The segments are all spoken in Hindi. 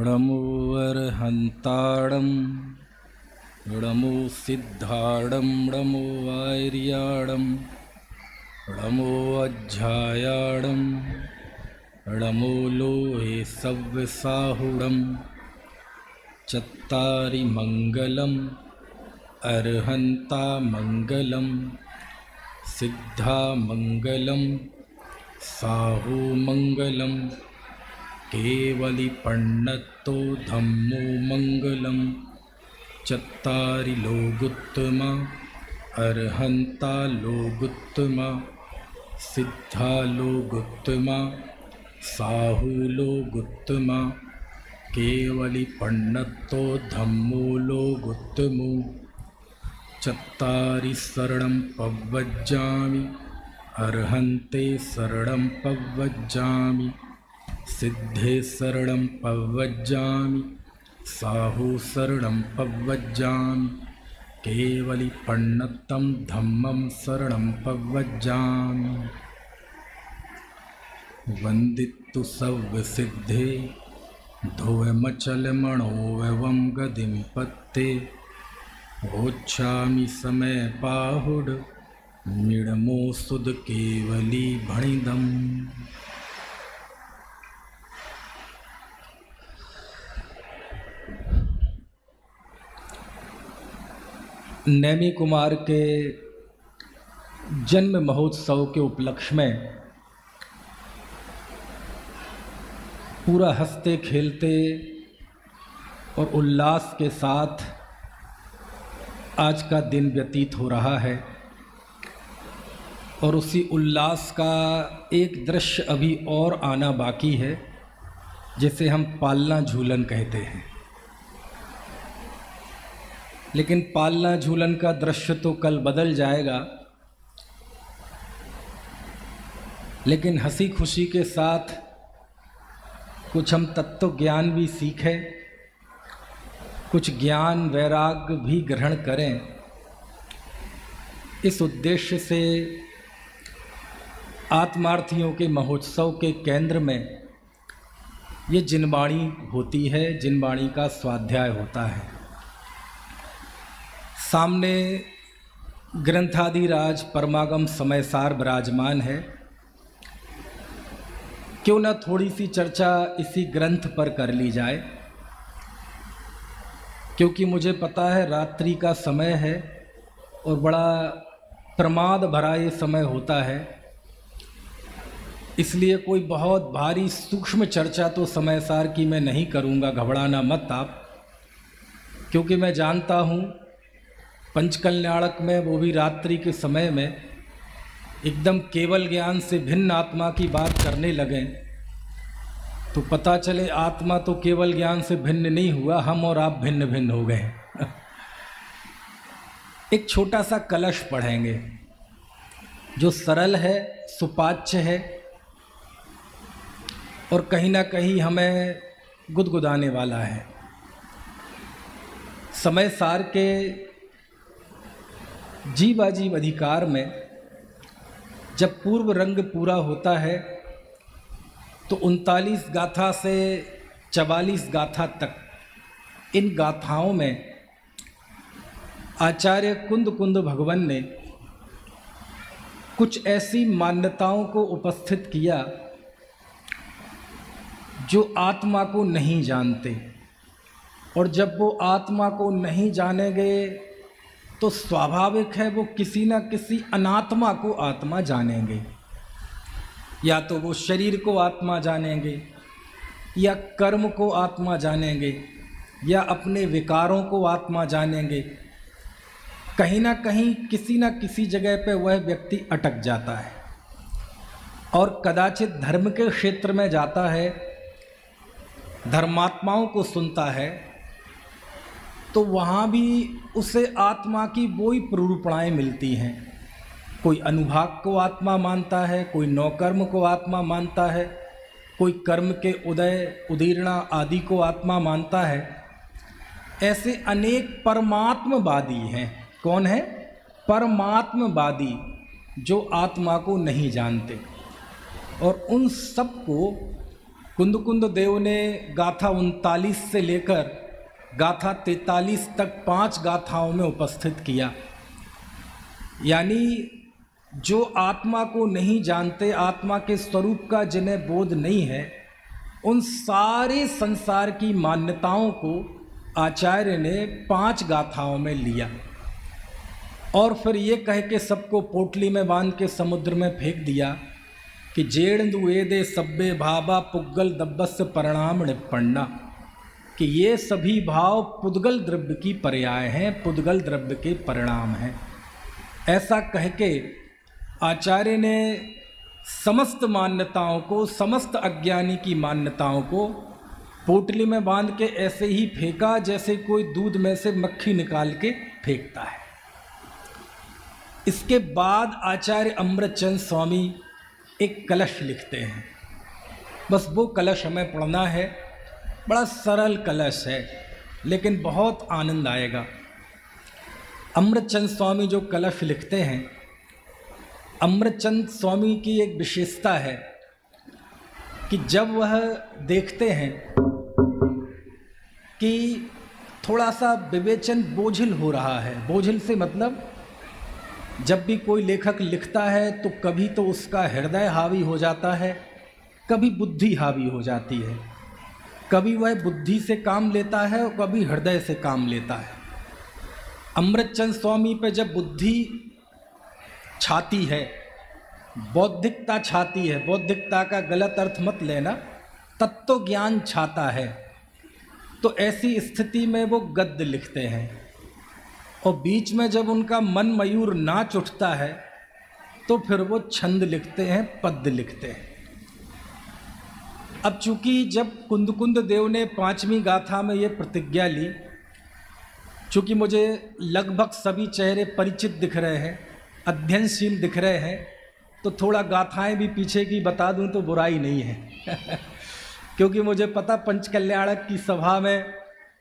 णमो अर्हन्ताणं णमो सिद्धाणं णमो आर्याणं णमो अज्झायाणं णमो लोहे सव्यसाहुणं चत्तारि मङ्गलम् अर्हन्ता मङ्गलं सिद्धा मङ्गलं साहु मङ्गलं केवली पण्णत्तो धम्मो मङ्गलं चत्तारि लोगुत्तमा अर्हन्ता लोगुत्तमा सिद्धा लोगुत्तमा साहु लोगुत्तमा केवली पण्णत्तो धम्मो लोगुत्तमो चत्तारि शरणं पव्वज्जामि अर्हन्ते शरणं पव्वज्जामि सिद्धे शरणं पव्वज्जामि साहु शरणं पव्वज्जामि केवली पण्णत्तं धम्मं शरणं पव्वज्जामि वन्दितु सव्यसिद्धे धोयमचलमणोऽवं गदिं पत्ते ओच्छामि समय पाहुड मिडमो सुद केवली भणिदम्। नेमी कुमार के जन्म महोत्सव के उपलक्ष्य में पूरा हंसते खेलते और उल्लास के साथ आज का दिन व्यतीत हो रहा है और उसी उल्लास का एक दृश्य अभी और आना बाकी है, जिसे हम पालना झूलन कहते हैं। लेकिन पालना झूलन का दृश्य तो कल बदल जाएगा, लेकिन हंसी खुशी के साथ कुछ हम तत्व ज्ञान भी सीखें, कुछ ज्ञान वैराग्य भी ग्रहण करें। इस उद्देश्य से आत्मार्थियों के महोत्सव के केंद्र में ये जिनवाणी होती है, जिनवाणी का स्वाध्याय होता है। सामने ग्रंथादिराज परमागम समयसार विराजमान है। क्यों न थोड़ी सी चर्चा इसी ग्रंथ पर कर ली जाए, क्योंकि मुझे पता है रात्रि का समय है और बड़ा प्रमाद भरा ये समय होता है। इसलिए कोई बहुत भारी सूक्ष्म चर्चा तो समयसार की मैं नहीं करूँगा, घबराना मत आप, क्योंकि मैं जानता हूँ पंचकल्याणक में, वो भी रात्रि के समय में, एकदम केवल ज्ञान से भिन्न आत्मा की बात करने लगें तो पता चले आत्मा तो केवल ज्ञान से भिन्न नहीं हुआ, हम और आप भिन्न भिन्न हो गए। एक छोटा सा कलश पढ़ेंगे जो सरल है, सुपाच्य है और कहीं ना कहीं हमें गुदगुदाने वाला है। समय सार के जीवाजीव अधिकार में जब पूर्व रंग पूरा होता है तो 39 गाथा से 44 गाथा तक, इन गाथाओं में आचार्य कुंद कुंद भगवान ने कुछ ऐसी मान्यताओं को उपस्थित किया जो आत्मा को नहीं जानते, और जब वो आत्मा को नहीं जानेंगे तो स्वाभाविक है वो किसी न किसी अनात्मा को आत्मा जानेंगे। या तो वो शरीर को आत्मा जानेंगे, या कर्म को आत्मा जानेंगे, या अपने विकारों को आत्मा जानेंगे। कहीं ना कहीं किसी न किसी जगह पे वह व्यक्ति अटक जाता है और कदाचित धर्म के क्षेत्र में जाता है, धर्मात्माओं को सुनता है, तो वहाँ भी उसे आत्मा की वही प्ररूपणाएँ मिलती हैं। कोई अनुभाग को आत्मा मानता है, कोई नौकर्म को आत्मा मानता है, कोई कर्म के उदय उदीर्णा आदि को आत्मा मानता है। ऐसे अनेक परमात्मवादी हैं। कौन है? परमात्मवादी, जो आत्मा को नहीं जानते। और उन सब को कुंद देव ने गाथा 39 से लेकर गाथा 43 तक 5 गाथाओं में उपस्थित किया। यानी जो आत्मा को नहीं जानते, आत्मा के स्वरूप का जिन्हें बोध नहीं है, उन सारे संसार की मान्यताओं को आचार्य ने 5 गाथाओं में लिया और फिर ये कह के सबको पोटली में बांध के समुद्र में फेंक दिया कि जेड़ंदु एदे सब्बे भावा पुद्गल दब्बस्य परिणाम निपन्ना, कि ये सभी भाव पुद्गल द्रव्य की पर्याय हैं, पुद्गल द्रव्य के परिणाम हैं। ऐसा कह के आचार्य ने समस्त मान्यताओं को, समस्त अज्ञानी की मान्यताओं को पोटली में बांध के ऐसे ही फेंका जैसे कोई दूध में से मक्खी निकाल के फेंकता है। इसके बाद आचार्य अमृतचंद स्वामी एक कलश लिखते हैं। बस वो कलश हमें पढ़ना है। बड़ा सरल कलश है लेकिन बहुत आनंद आएगा। अमृतचंद स्वामी जो कलश लिखते हैं, अमृतचंद स्वामी की एक विशेषता है कि जब वह देखते हैं कि थोड़ा सा विवेचन बोझिल हो रहा है, बोझिल से मतलब जब भी कोई लेखक लिखता है तो कभी तो उसका हृदय हावी हो जाता है, कभी बुद्धि हावी हो जाती है, कभी वह बुद्धि से काम लेता है और कभी हृदय से काम लेता है। अमृतचंद स्वामी पे जब बुद्धि छाती है, बौद्धिकता छाती है, बौद्धिकता का गलत अर्थ मत लेना, तत्व ज्ञान छाता है, तो ऐसी स्थिति में वो गद्य लिखते हैं। और बीच में जब उनका मन मयूर नाच उठता है तो फिर वो छंद लिखते हैं, पद्य लिखते हैं। अब चूंकि जब कुंद देव ने 5वीं गाथा में ये प्रतिज्ञा ली, चूंकि मुझे लगभग सभी चेहरे परिचित दिख रहे हैं, अध्ययनशील दिख रहे हैं, तो थोड़ा गाथाएं भी पीछे की बता दूं तो बुराई नहीं है क्योंकि मुझे पता पंचकल्याणक की सभा में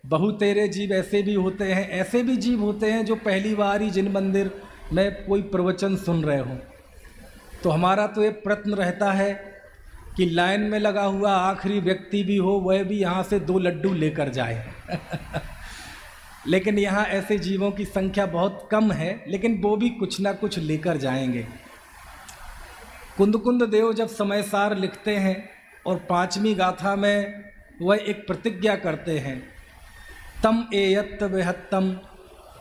बहु तेरे जीव ऐसे भी होते हैं, ऐसे भी जीव होते हैं जो पहली बार ही जिन मंदिर में कोई प्रवचन सुन रहे हों। तो हमारा तो ये प्रयत्न रहता है कि लाइन में लगा हुआ आखिरी व्यक्ति भी हो, वह भी यहाँ से 2 लड्डू लेकर जाए लेकिन यहाँ ऐसे जीवों की संख्या बहुत कम है, लेकिन वो भी कुछ ना कुछ लेकर जाएंगे। कुंद देव जब समयसार लिखते हैं और 5वीं गाथा में वह एक प्रतिज्ञा करते हैं, तम एयत्त विहत्तम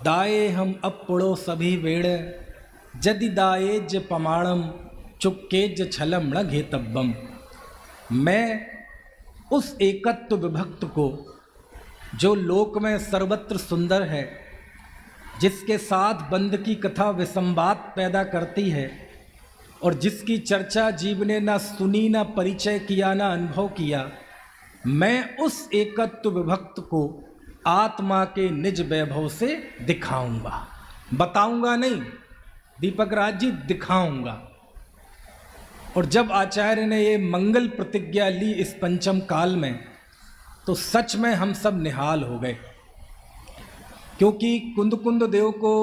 दाये हम अपुड़ो सभी वेड़ जदि दायेज पमाणम चुक्केज छलम न घेतब्बम। मैं उस एकत्व विभक्त को जो लोक में सर्वत्र सुंदर है, जिसके साथ बंध की कथा विसंवाद पैदा करती है और जिसकी चर्चा जीव ने ना सुनी, ना परिचय किया, ना अनुभव किया, मैं उस एकत्व विभक्त को आत्मा के निज वैभव से दिखाऊंगा। बताऊंगा नहीं दीपक राज जी, दिखाऊंगा। और जब आचार्य ने ये मंगल प्रतिज्ञा ली इस पंचम काल में, तो सच में हम सब निहाल हो गए, क्योंकि कुंद देव को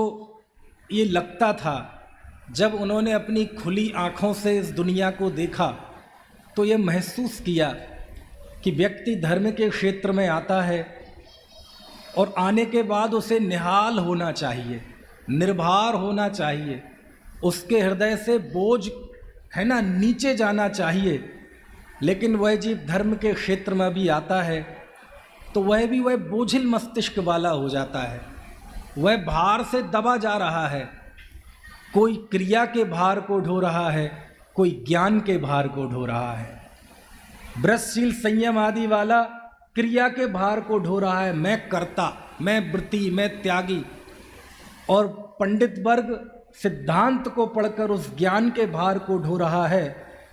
ये लगता था, जब उन्होंने अपनी खुली आँखों से इस दुनिया को देखा तो ये महसूस किया कि व्यक्ति धर्म के क्षेत्र में आता है और आने के बाद उसे निहाल होना चाहिए, निर्भर होना चाहिए, उसके हृदय से बोझ है ना नीचे जाना चाहिए। लेकिन वह जीव धर्म के क्षेत्र में भी आता है तो वह भी वह बोझिल मस्तिष्क वाला हो जाता है, वह भार से दबा जा रहा है, कोई क्रिया के भार को ढो रहा है, कोई ज्ञान के भार को ढो रहा है। ब्रजशील संयम आदि वाला क्रिया के भार को ढो रहा है, मैं कर्ता, मैं व्रती, मैं त्यागी। और पंडित वर्ग सिद्धांत को पढ़कर उस ज्ञान के भार को ढो रहा है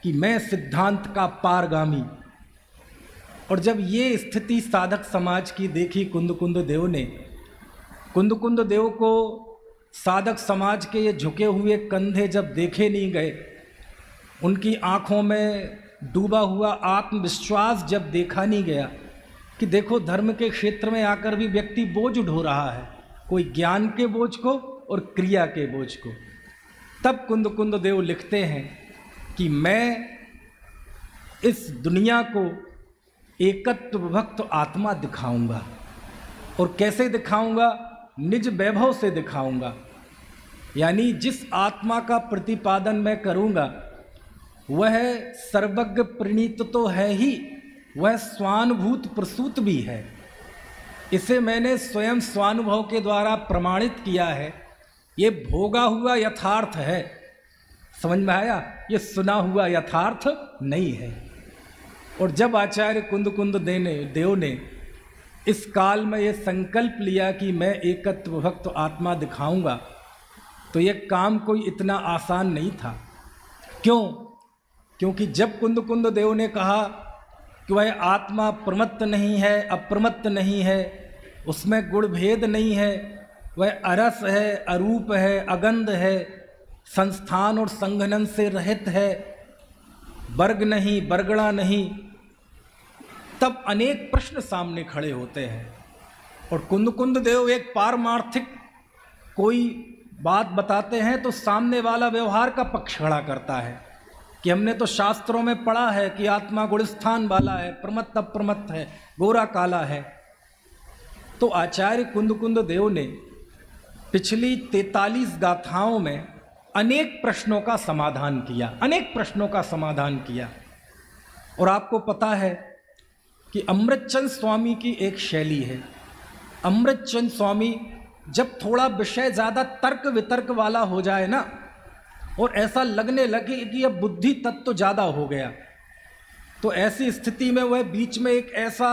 कि मैं सिद्धांत का पारगामी। और जब ये स्थिति साधक समाज की देखी कुंद देव ने, कुंद देव को साधक समाज के ये झुके हुए कंधे जब देखे नहीं गए, उनकी आँखों में डूबा हुआ आत्मविश्वास जब देखा नहीं गया कि देखो धर्म के क्षेत्र में आकर भी व्यक्ति बोझ ढो रहा है, कोई ज्ञान के बोझ को और क्रिया के बोझ को, तब कुंद देव लिखते हैं कि मैं इस दुनिया को एकत्व विभक्त आत्मा दिखाऊंगा। और कैसे दिखाऊंगा? निज वैभव से दिखाऊंगा। यानी जिस आत्मा का प्रतिपादन मैं करूंगा वह सर्वज्ञ प्रणीत तो है ही, वह स्वानुभूत प्रसूत भी है। इसे मैंने स्वयं स्वानुभव के द्वारा प्रमाणित किया है। ये भोगा हुआ यथार्थ है। समझ में आया? ये सुना हुआ यथार्थ नहीं है। और जब आचार्य कुंद देव ने इस काल में ये संकल्प लिया कि मैं एकत्व भक्त आत्मा दिखाऊंगा, तो ये काम कोई इतना आसान नहीं था। क्यों? क्योंकि जब कुंद देव ने कहा कि वह आत्मा प्रमत्त नहीं है, अप्रमत्त नहीं है, उसमें गुण भेद नहीं है, वह अरस है, अरूप है, अगंध है, संस्थान और संघनन से रहित है, वर्ग नहीं, बरगड़ा नहीं, तब अनेक प्रश्न सामने खड़े होते हैं। और कुंद देव एक पारमार्थिक कोई बात बताते हैं तो सामने वाला व्यवहार का पक्ष खड़ा करता है कि हमने तो शास्त्रों में पढ़ा है कि आत्मा गुणस्थान वाला है, प्रमत्त अप्रमत्त है, गोरा काला है। तो आचार्य कुंद देव ने पिछली 43 गाथाओं में अनेक प्रश्नों का समाधान किया, अनेक प्रश्नों का समाधान किया। और आपको पता है कि अमृतचंद स्वामी की एक शैली है। अमृतचंद स्वामी जब थोड़ा विषय ज़्यादा तर्क वितर्क वाला हो जाए ना, और ऐसा लगने लगे कि अब बुद्धि तत्व ज़्यादा हो गया, तो ऐसी स्थिति में वह बीच में एक ऐसा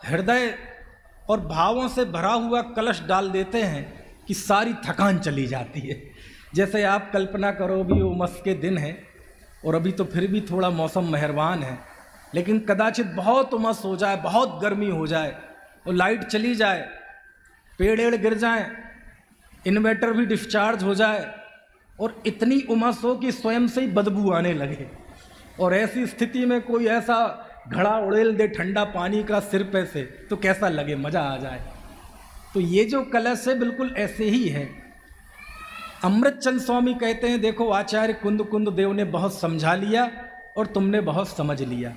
हृदय और भावों से भरा हुआ कलश डाल देते हैं कि सारी थकान चली जाती है। जैसे आप कल्पना करो, भी उमस के दिन है और अभी तो फिर भी थोड़ा मौसम मेहरबान है, लेकिन कदाचित बहुत उमस हो जाए, बहुत गर्मी हो जाए और लाइट चली जाए, पेड़ गिर जाएं, इन्वर्टर भी डिस्चार्ज हो जाए और इतनी उमस हो कि स्वयं से ही बदबू आने लगे, और ऐसी स्थिति में कोई ऐसा घड़ा उड़ेल दे ठंडा पानी का सिर पे से, तो कैसा लगे, मज़ा आ जाए। तो ये जो कलश है बिल्कुल ऐसे ही है। अमृतचंद स्वामी कहते हैं, देखो आचार्य कुंद देव ने बहुत समझा लिया और तुमने बहुत समझ लिया।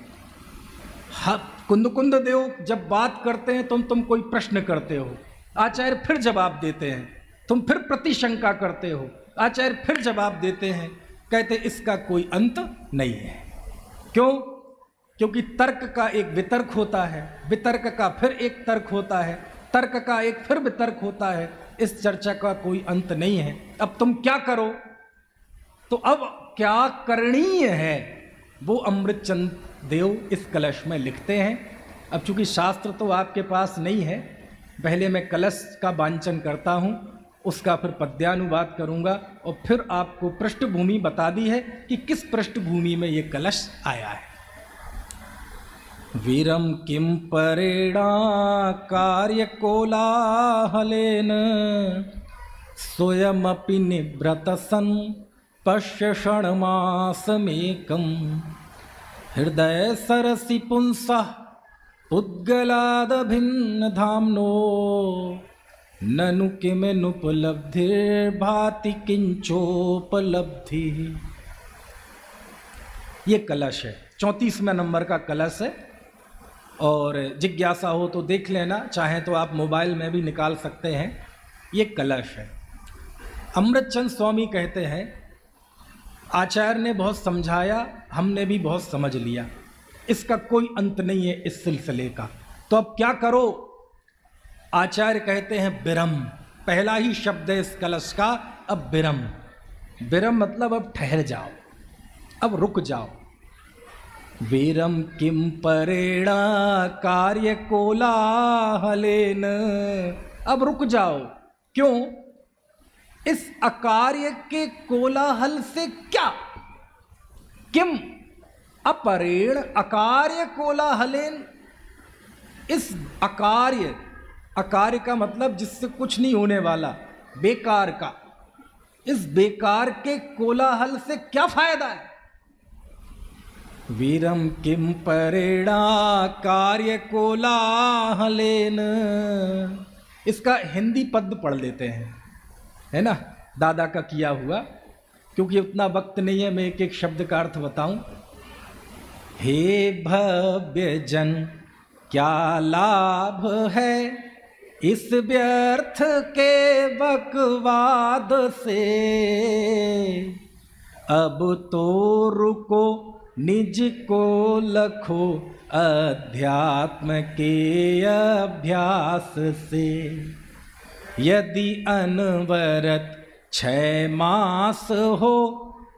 हाँ, कुंद देव जब बात करते हैं तुम कोई प्रश्न करते हो, आचार्य फिर जवाब देते हैं, तुम फिर प्रतिशंका करते हो, आचार्य फिर जवाब देते हैं, कहते इसका कोई अंत नहीं है। क्यों? क्योंकि तर्क का एक वितर्क होता है, वितर्क का फिर एक तर्क होता है, तर्क का एक फिर वितर्क होता है। इस चर्चा का कोई अंत नहीं है। अब तुम क्या करो? तो अब क्या करणीय है वो अमृतचंद देव इस कलश में लिखते हैं। अब चूंकि शास्त्र तो आपके पास नहीं है, पहले मैं कलश का वांचन करता हूँ, उसका फिर पद्यानुवाद करूँगा और फिर आपको पृष्ठभूमि बता दी है कि किस पृष्ठभूमि में ये कलश आया है। वीरम किम परेणा कार्य कोलाहलेन स्वयमपि निवृत सन पश्य क्षणमासमेकं हृदय सरसि पुंसः पुद्गलाद भिन्न धाम्नो ननु किमेनुपलब्धिर्भाति किंचोपलब्धि। ये कलश है, 34वें नंबर का कलश है। और जिज्ञासा हो तो देख लेना, चाहें तो आप मोबाइल में भी निकाल सकते हैं। ये कलश है। अमृतचंद स्वामी कहते हैं, आचार्य ने बहुत समझाया, हमने भी बहुत समझ लिया, इसका कोई अंत नहीं है इस सिलसिले का, तो अब क्या करो? आचार्य कहते हैं विरम, पहला ही शब्द है इस कलश का, अब विरम। विरम मतलब अब ठहर जाओ, अब रुक जाओ। वीरम किम परेणा कार्य कोलाहलेन, अब रुक जाओ। क्यों? इस अकार्य के कोलाहल से क्या? किम अपरेण अकार्य कोलाहलेन, इस अकार्य, अकार्य का मतलब जिससे कुछ नहीं होने वाला, बेकार का, इस बेकार के कोलाहल से क्या फायदा है? वीरम किम परेणा कार्य कोलाहलेन, इसका हिंदी पद पढ़ लेते हैं, है ना, दादा का किया हुआ, क्योंकि उतना वक्त नहीं है मैं एक एक शब्द का अर्थ बताऊं। हे भव्य जन क्या लाभ है इस व्यर्थ के बकवाद से, अब तो रुको निज को लखो अध्यात्म के अभ्यास से। यदि अनवरत 6 मास हो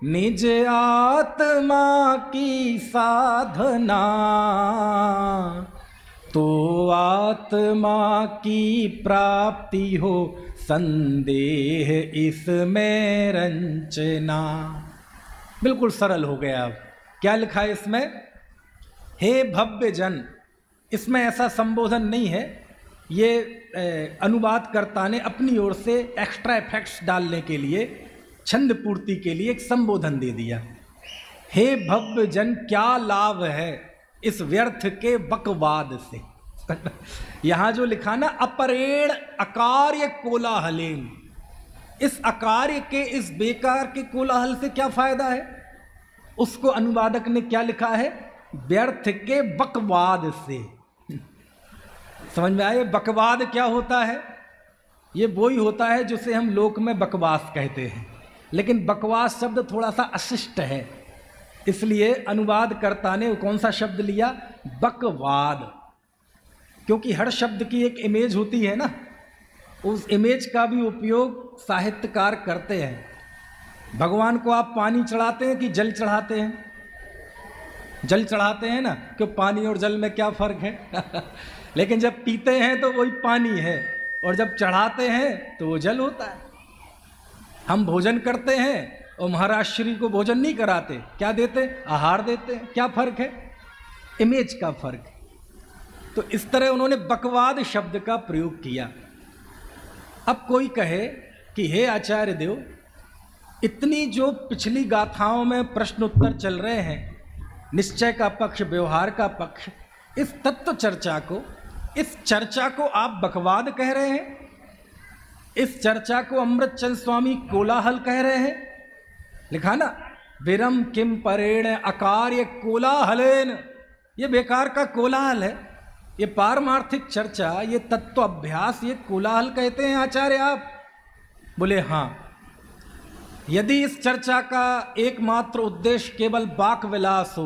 निज आत्मा की साधना, तो आत्मा की प्राप्ति हो संदेह इसमें रंचना। बिल्कुल सरल हो गया। अब क्या लिखा है इसमें? हे भव्य जन। इसमें ऐसा संबोधन नहीं है, ये अनुवादकर्ता ने अपनी ओर से एक्स्ट्रा इफेक्ट्स डालने के लिए, छंद पूर्ति के लिए एक संबोधन दे दिया। हे भव्य जन, क्या लाभ है इस व्यर्थ के बकवाद से। यहां जो लिखा ना, अपरेण अकार्य कोलाहलेन, इस अकार्य के, इस बेकार के कोलाहल से क्या फायदा है, उसको अनुवादक ने क्या लिखा है? व्यर्थ के बकवाद से। समझ में आए? बकवाद क्या होता है? ये वो ही होता है जिसे हम लोक में बकवास कहते हैं, लेकिन बकवास शब्द थोड़ा सा अशिष्ट है, इसलिए अनुवादकर्ता ने कौन सा शब्द लिया? बकवाद। क्योंकि हर शब्द की एक इमेज होती है ना, उस इमेज का भी उपयोग साहित्यकार करते हैं। भगवान को आप पानी चढ़ाते हैं कि जल चढ़ाते हैं? जल चढ़ाते हैं ना, कि पानी और जल में क्या फ़र्क है? लेकिन जब पीते हैं तो वही पानी है, और जब चढ़ाते हैं तो वो जल होता है। हम भोजन करते हैं और महाराज श्री को भोजन नहीं कराते, क्या देते? आहार देते हैं। क्या फ़र्क है? इमेज का फ़र्क है। तो इस तरह उन्होंने बकवाद शब्द का प्रयोग किया। अब कोई कहे कि हे आचार्य देव, इतनी जो पिछली गाथाओं में प्रश्न उत्तर चल रहे हैं, निश्चय का पक्ष, व्यवहार का पक्ष, इस तत्व चर्चा को, इस चर्चा को आप बकवाद कह रहे हैं? इस चर्चा को अमृतचंद स्वामी कोलाहल कह रहे हैं? लिखा ना, विरम किम परेण अकार्य कोलाहलेन। ये बेकार का कोलाहल है, ये पारमार्थिक चर्चा, ये तत्व अभ्यास, ये कोलाहल कहते हैं आचार्य आप? बोले हाँ। यदि इस चर्चा का एकमात्र उद्देश्य केवल वाक विलास हो,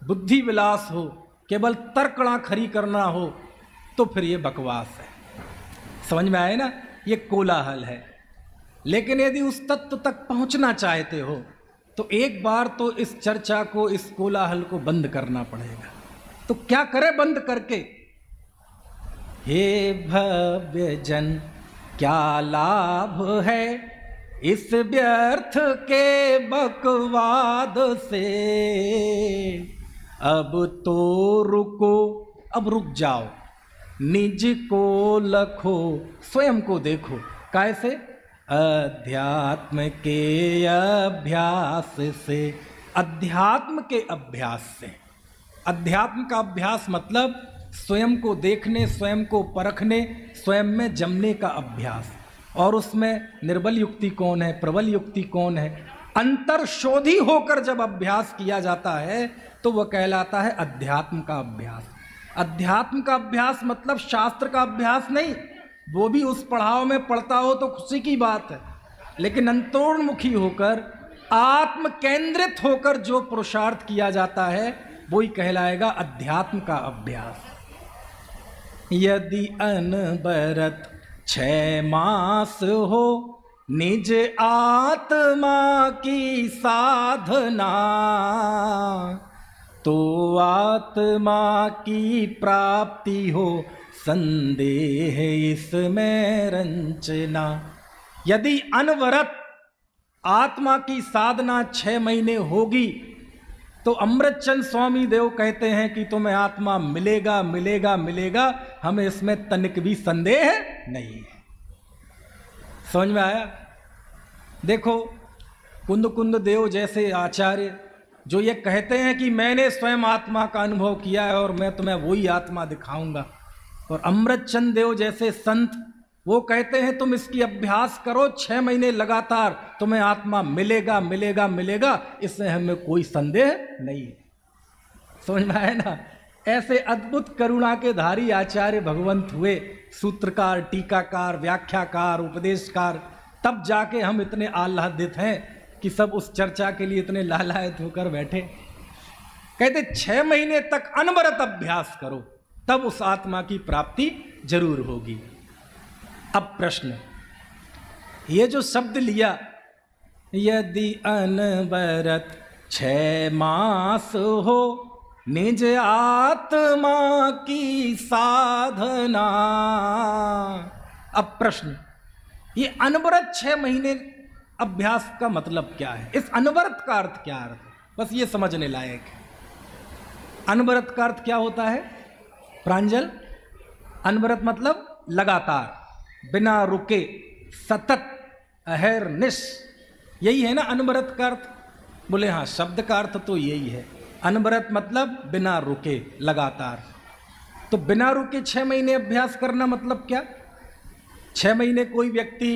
बुद्धि विलास हो, केवल तर्कणा खरी करना हो, तो फिर ये बकवास है। समझ में आए ना? ये कोलाहल है। लेकिन यदि उस तत्व तक पहुंचना चाहते हो तो एक बार तो इस चर्चा को, इस कोलाहल को बंद करना पड़ेगा। तो क्या करें बंद करके? हे भव्य जन, क्या लाभ है इस व्यर्थ के बकवाद से, अब तो रुको, अब रुक जाओ, निज को लखो, स्वयं को देखो। कैसे? अध्यात्म के अभ्यास से। अध्यात्म के अभ्यास से। अध्यात्म का अभ्यास मतलब स्वयं को देखने, स्वयं को परखने, स्वयं में जमने का अभ्यास। और उसमें निर्बल युक्ति कौन है, प्रबल युक्ति कौन है, अंतर्शोधी होकर जब अभ्यास किया जाता है तो वह कहलाता है अध्यात्म का अभ्यास। अध्यात्म का अभ्यास मतलब शास्त्र का अभ्यास नहीं, वो भी उस पढ़ाव में पढ़ता हो तो खुशी की बात है, लेकिन अंतर्मुखी होकर, आत्म केंद्रित होकर जो पुरुषार्थ किया जाता है वही कहलाएगा अध्यात्म का अभ्यास। यदि अनवरत 6 मास हो निज आत्मा की साधना, तो आत्मा की प्राप्ति हो संदेह इसमें रंचना। यदि अनवरत आत्मा की साधना 6 महीने होगी तो अमृतचंद स्वामी देव कहते हैं कि तुम्हें आत्मा मिलेगा, मिलेगा, मिलेगा, हमें इसमें तनिक भी संदेह नहीं है। समझ में आया? देखो, कुंद कुंद देव जैसे आचार्य जो ये कहते हैं कि मैंने स्वयं आत्मा का अनुभव किया है और मैं तुम्हें वही आत्मा दिखाऊंगा, और अमृतचंद देव जैसे संत वो कहते हैं तुम इसकी अभ्यास करो 6 महीने लगातार, तुम्हें आत्मा मिलेगा, मिलेगा, मिलेगा, इसमें हमें कोई संदेह नहीं है। समझ में आया ना? ऐसे अद्भुत करुणा के धारी आचार्य भगवंत हुए, सूत्रकार, टीकाकार, व्याख्याकार, उपदेशकार, तब जाके हम इतने आह्लादित हैं कि सब उस चर्चा के लिए इतने लालायत होकर बैठे। कहते 6 महीने तक अनवरत अभ्यास करो, तब उस आत्मा की प्राप्ति जरूर होगी। अब प्रश्न, ये जो शब्द लिया, यदि अनवरत 6 मास हो निज आत्मा की साधना। अब प्रश्न, ये अनवरत 6 महीने अभ्यास का मतलब क्या है? इस अनवरत का अर्थ क्या है? बस ये समझने लायक है। अनवरत का अर्थ क्या होता है प्रांजल? अनवरत मतलब लगातार, बिना रुके, सतत, अहर्निश, यही है ना अनवरत का अर्थ? बोले हाँ, शब्द का अर्थ तो यही है। अनवरत मतलब बिना रुके, लगातार। तो बिना रुके 6 महीने अभ्यास करना मतलब क्या? 6 महीने कोई व्यक्ति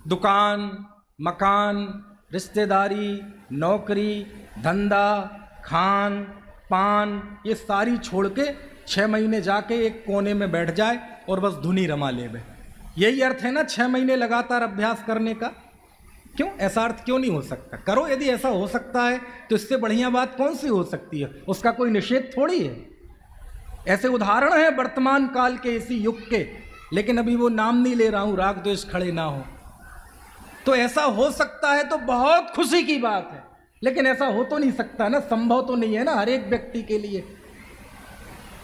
दुकान, मकान, रिश्तेदारी, नौकरी, धंधा, खान पान, ये सारी छोड़ के 6 महीने जाके एक कोने में बैठ जाए और बस धुनी रमा ले। यही अर्थ है ना 6 महीने लगातार अभ्यास करने का? क्यों, ऐसा अर्थ क्यों नहीं हो सकता? करो, यदि ऐसा हो सकता है तो इससे बढ़िया बात कौन सी हो सकती है? उसका कोई निषेध थोड़ी है। ऐसे उदाहरण है वर्तमान काल के, इसी युग के, लेकिन अभी वो नाम नहीं ले रहा हूं, राग द्वेष खड़े ना हो। तो ऐसा हो सकता है तो बहुत खुशी की बात है, लेकिन ऐसा हो तो नहीं सकता ना, संभव तो नहीं है ना हर एक व्यक्ति के लिए।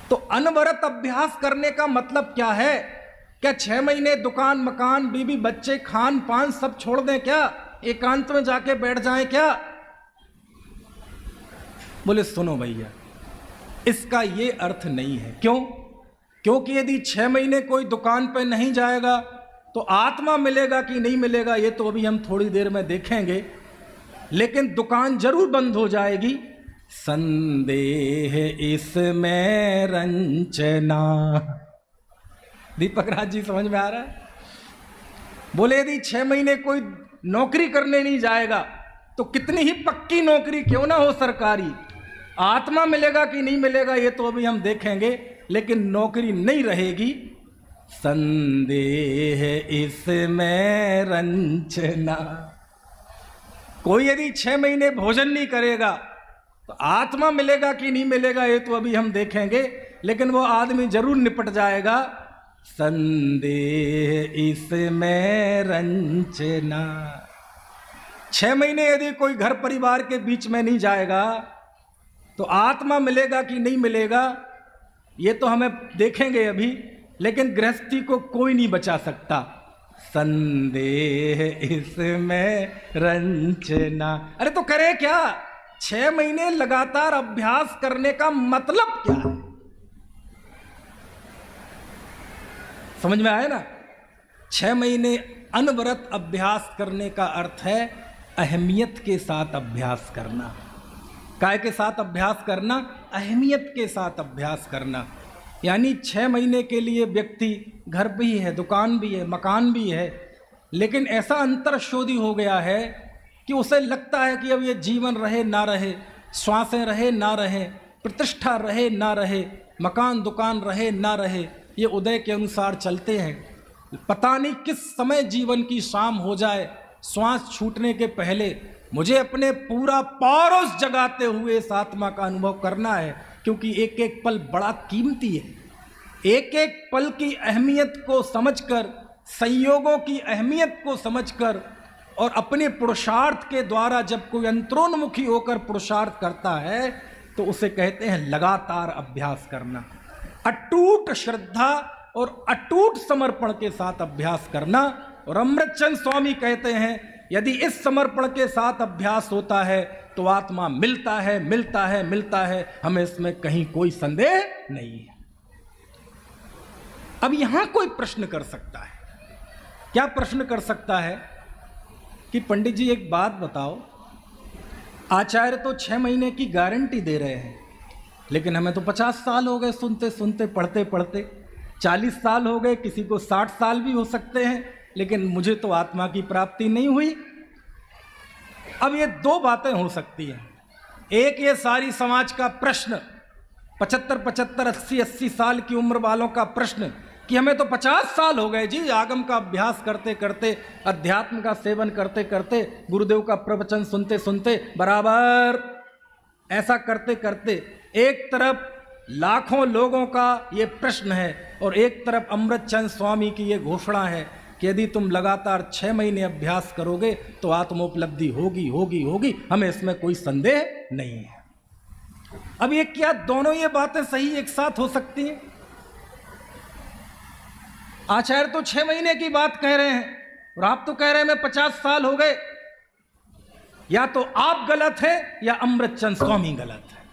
तो अनवरत अभ्यास करने का मतलब क्या है? क्या 6 महीने दुकान, मकान, बीवी, बच्चे, खान पान सब छोड़ दें क्या? एकांत में जाके बैठ जाएं क्या? बोले सुनो भैया, इसका ये अर्थ नहीं है। क्यों? क्योंकि यदि 6 महीने कोई दुकान पे नहीं जाएगा तो आत्मा मिलेगा कि नहीं मिलेगा ये तो अभी हम थोड़ी देर में देखेंगे, लेकिन दुकान जरूर बंद हो जाएगी। संदेह इसमें रंचना। दीपक राज जी समझ में आ रहा है? बोले यदि 6 महीने कोई नौकरी करने नहीं जाएगा तो कितनी ही पक्की नौकरी क्यों ना हो सरकारी, आत्मा मिलेगा कि नहीं मिलेगा ये तो अभी हम देखेंगे, लेकिन नौकरी नहीं रहेगी। संदेह इसमें रंचना। कोई यदि 6 महीने भोजन नहीं करेगा तो आत्मा मिलेगा कि नहीं मिलेगा ये तो अभी हम देखेंगे, लेकिन वो आदमी जरूर निपट जाएगा। संदेह इसमें रंचना। 6 महीने यदि कोई घर परिवार के बीच में नहीं जाएगा तो आत्मा मिलेगा कि नहीं मिलेगा ये तो हमें देखेंगे अभी, लेकिन गृहस्थी को कोई नहीं बचा सकता। संदेह इसमें रंचना। अरे तो करे क्या? 6 महीने लगातार अभ्यास करने का मतलब क्या है? समझ में आया ना? 6 महीने अनवरत अभ्यास करने का अर्थ है अहमियत के साथ अभ्यास करना। काय के साथ अभ्यास करना? अहमियत के साथ अभ्यास करना। यानी 6 महीने के लिए व्यक्ति घर भी है, दुकान भी है, मकान भी है, लेकिन ऐसा अंतर्शोधी हो गया है कि उसे लगता है कि अब ये जीवन रहे ना रहे, श्वासें रहे ना रहे, प्रतिष्ठा रहे ना रहे, मकान दुकान रहे ना रहे, ये उदय के अनुसार चलते हैं। पता नहीं किस समय जीवन की शाम हो जाए, श्वास छूटने के पहले मुझे अपने पूरा पौरुष जगाते हुए इस आत्मा का अनुभव करना है, क्योंकि एक एक पल बड़ा कीमती है। एक एक पल की अहमियत को समझकर, संयोगों की अहमियत को समझकर और अपने पुरुषार्थ के द्वारा जब कोई अंतरोन्मुखी होकर पुरुषार्थ करता है तो उसे कहते हैं लगातार अभ्यास करना। अटूट श्रद्धा और अटूट समर्पण के साथ अभ्यास करना। और अमृतचंद स्वामी कहते हैं यदि इस समर्पण के साथ अभ्यास होता है तो आत्मा मिलता है, मिलता है, मिलता है, हमें इसमें कहीं कोई संदेह नहीं है। अब यहां कोई प्रश्न कर सकता है, क्या प्रश्न कर सकता है कि पंडित जी एक बात बताओ, आचार्य तो 6 महीने की गारंटी दे रहे हैं, लेकिन हमें तो 50 साल हो गए सुनते सुनते, पढ़ते पढ़ते, 40 साल हो गए, किसी को 60 साल भी हो सकते हैं, लेकिन मुझे तो आत्मा की प्राप्ति नहीं हुई। अब ये 2 बातें हो सकती हैं। एक, ये सारी समाज का प्रश्न 75 75 80 80 साल की उम्र वालों का प्रश्न कि हमें तो 50 साल हो गए जी आगम का अभ्यास करते करते, अध्यात्म का सेवन करते करते, गुरुदेव का प्रवचन सुनते सुनते, बराबर ऐसा करते करते। एक तरफ लाखों लोगों का ये प्रश्न है और एक तरफ अमृतचंद स्वामी की ये घोषणा है कि यदि तुम लगातार 6 महीने अभ्यास करोगे तो आत्मोपलब्धि होगी होगी होगी, हमें इसमें कोई संदेह नहीं है। अब ये क्या दोनों ये बातें सही एक साथ हो सकती हैं? आचार्य तो 6 महीने की बात कह रहे हैं और आप तो कह रहे हैं मैं 50 साल हो गए। या तो आप गलत हैं या अमृतचंद स्वामी गलत है।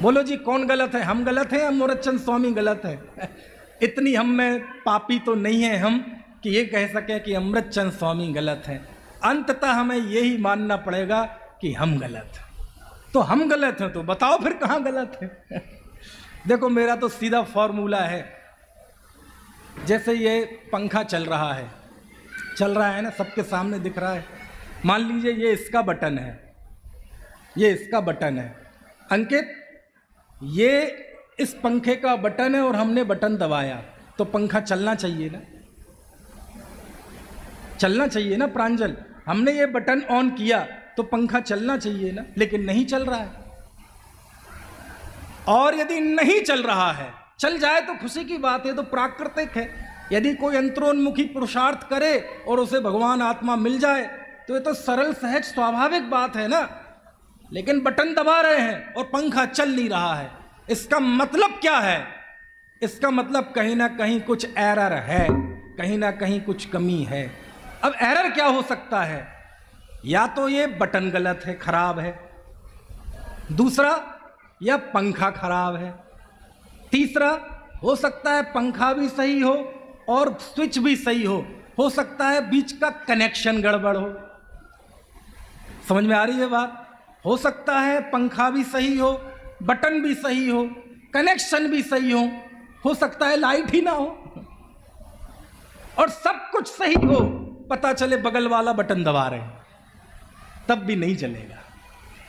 बोलो जी कौन गलत है? हम गलत हैं या अमृतचंद स्वामी गलत है? इतनी हम में पापी तो नहीं है हम कि ये कह सके कि अमृतचंद स्वामी गलत है। अंततः हमें यही मानना पड़ेगा कि हम गलत हैं। तो हम गलत हैं तो बताओ फिर कहाँ गलत है? देखो मेरा तो सीधा फॉर्मूला है। जैसे ये पंखा चल रहा है ना, सबके सामने दिख रहा है। मान लीजिए ये इसका बटन है, ये इसका बटन है। अंकित, ये इस पंखे का बटन है और हमने बटन दबाया तो पंखा चलना चाहिए ना, चलना चाहिए ना प्रांजल। हमने ये बटन ऑन किया तो पंखा चलना चाहिए ना, लेकिन नहीं चल रहा है। और यदि नहीं चल रहा है, चल जाए तो खुशी की बात है, तो प्राकृतिक है। यदि कोई अंतरोन्मुखी पुरुषार्थ करे और उसे भगवान आत्मा मिल जाए तो ये तो सरल सहज स्वाभाविक बात है ना। लेकिन बटन दबा रहे हैं और पंखा चल नहीं रहा है, इसका मतलब क्या है? इसका मतलब कहीं ना कहीं कुछ एरर है, कहीं ना कहीं कुछ कमी है। अब एरर क्या हो सकता है? या तो ये बटन गलत है, खराब है, दूसरा या पंखा खराब है, तीसरा हो सकता है पंखा भी सही हो और स्विच भी सही हो सकता है बीच का कनेक्शन गड़बड़ हो। समझ में आ रही है बात? हो सकता है पंखा भी सही हो, बटन भी सही हो, कनेक्शन भी सही हो सकता है लाइट ही ना हो, और सब कुछ सही हो, पता चले बगल वाला बटन दबा रहे हैं, तब भी नहीं चलेगा।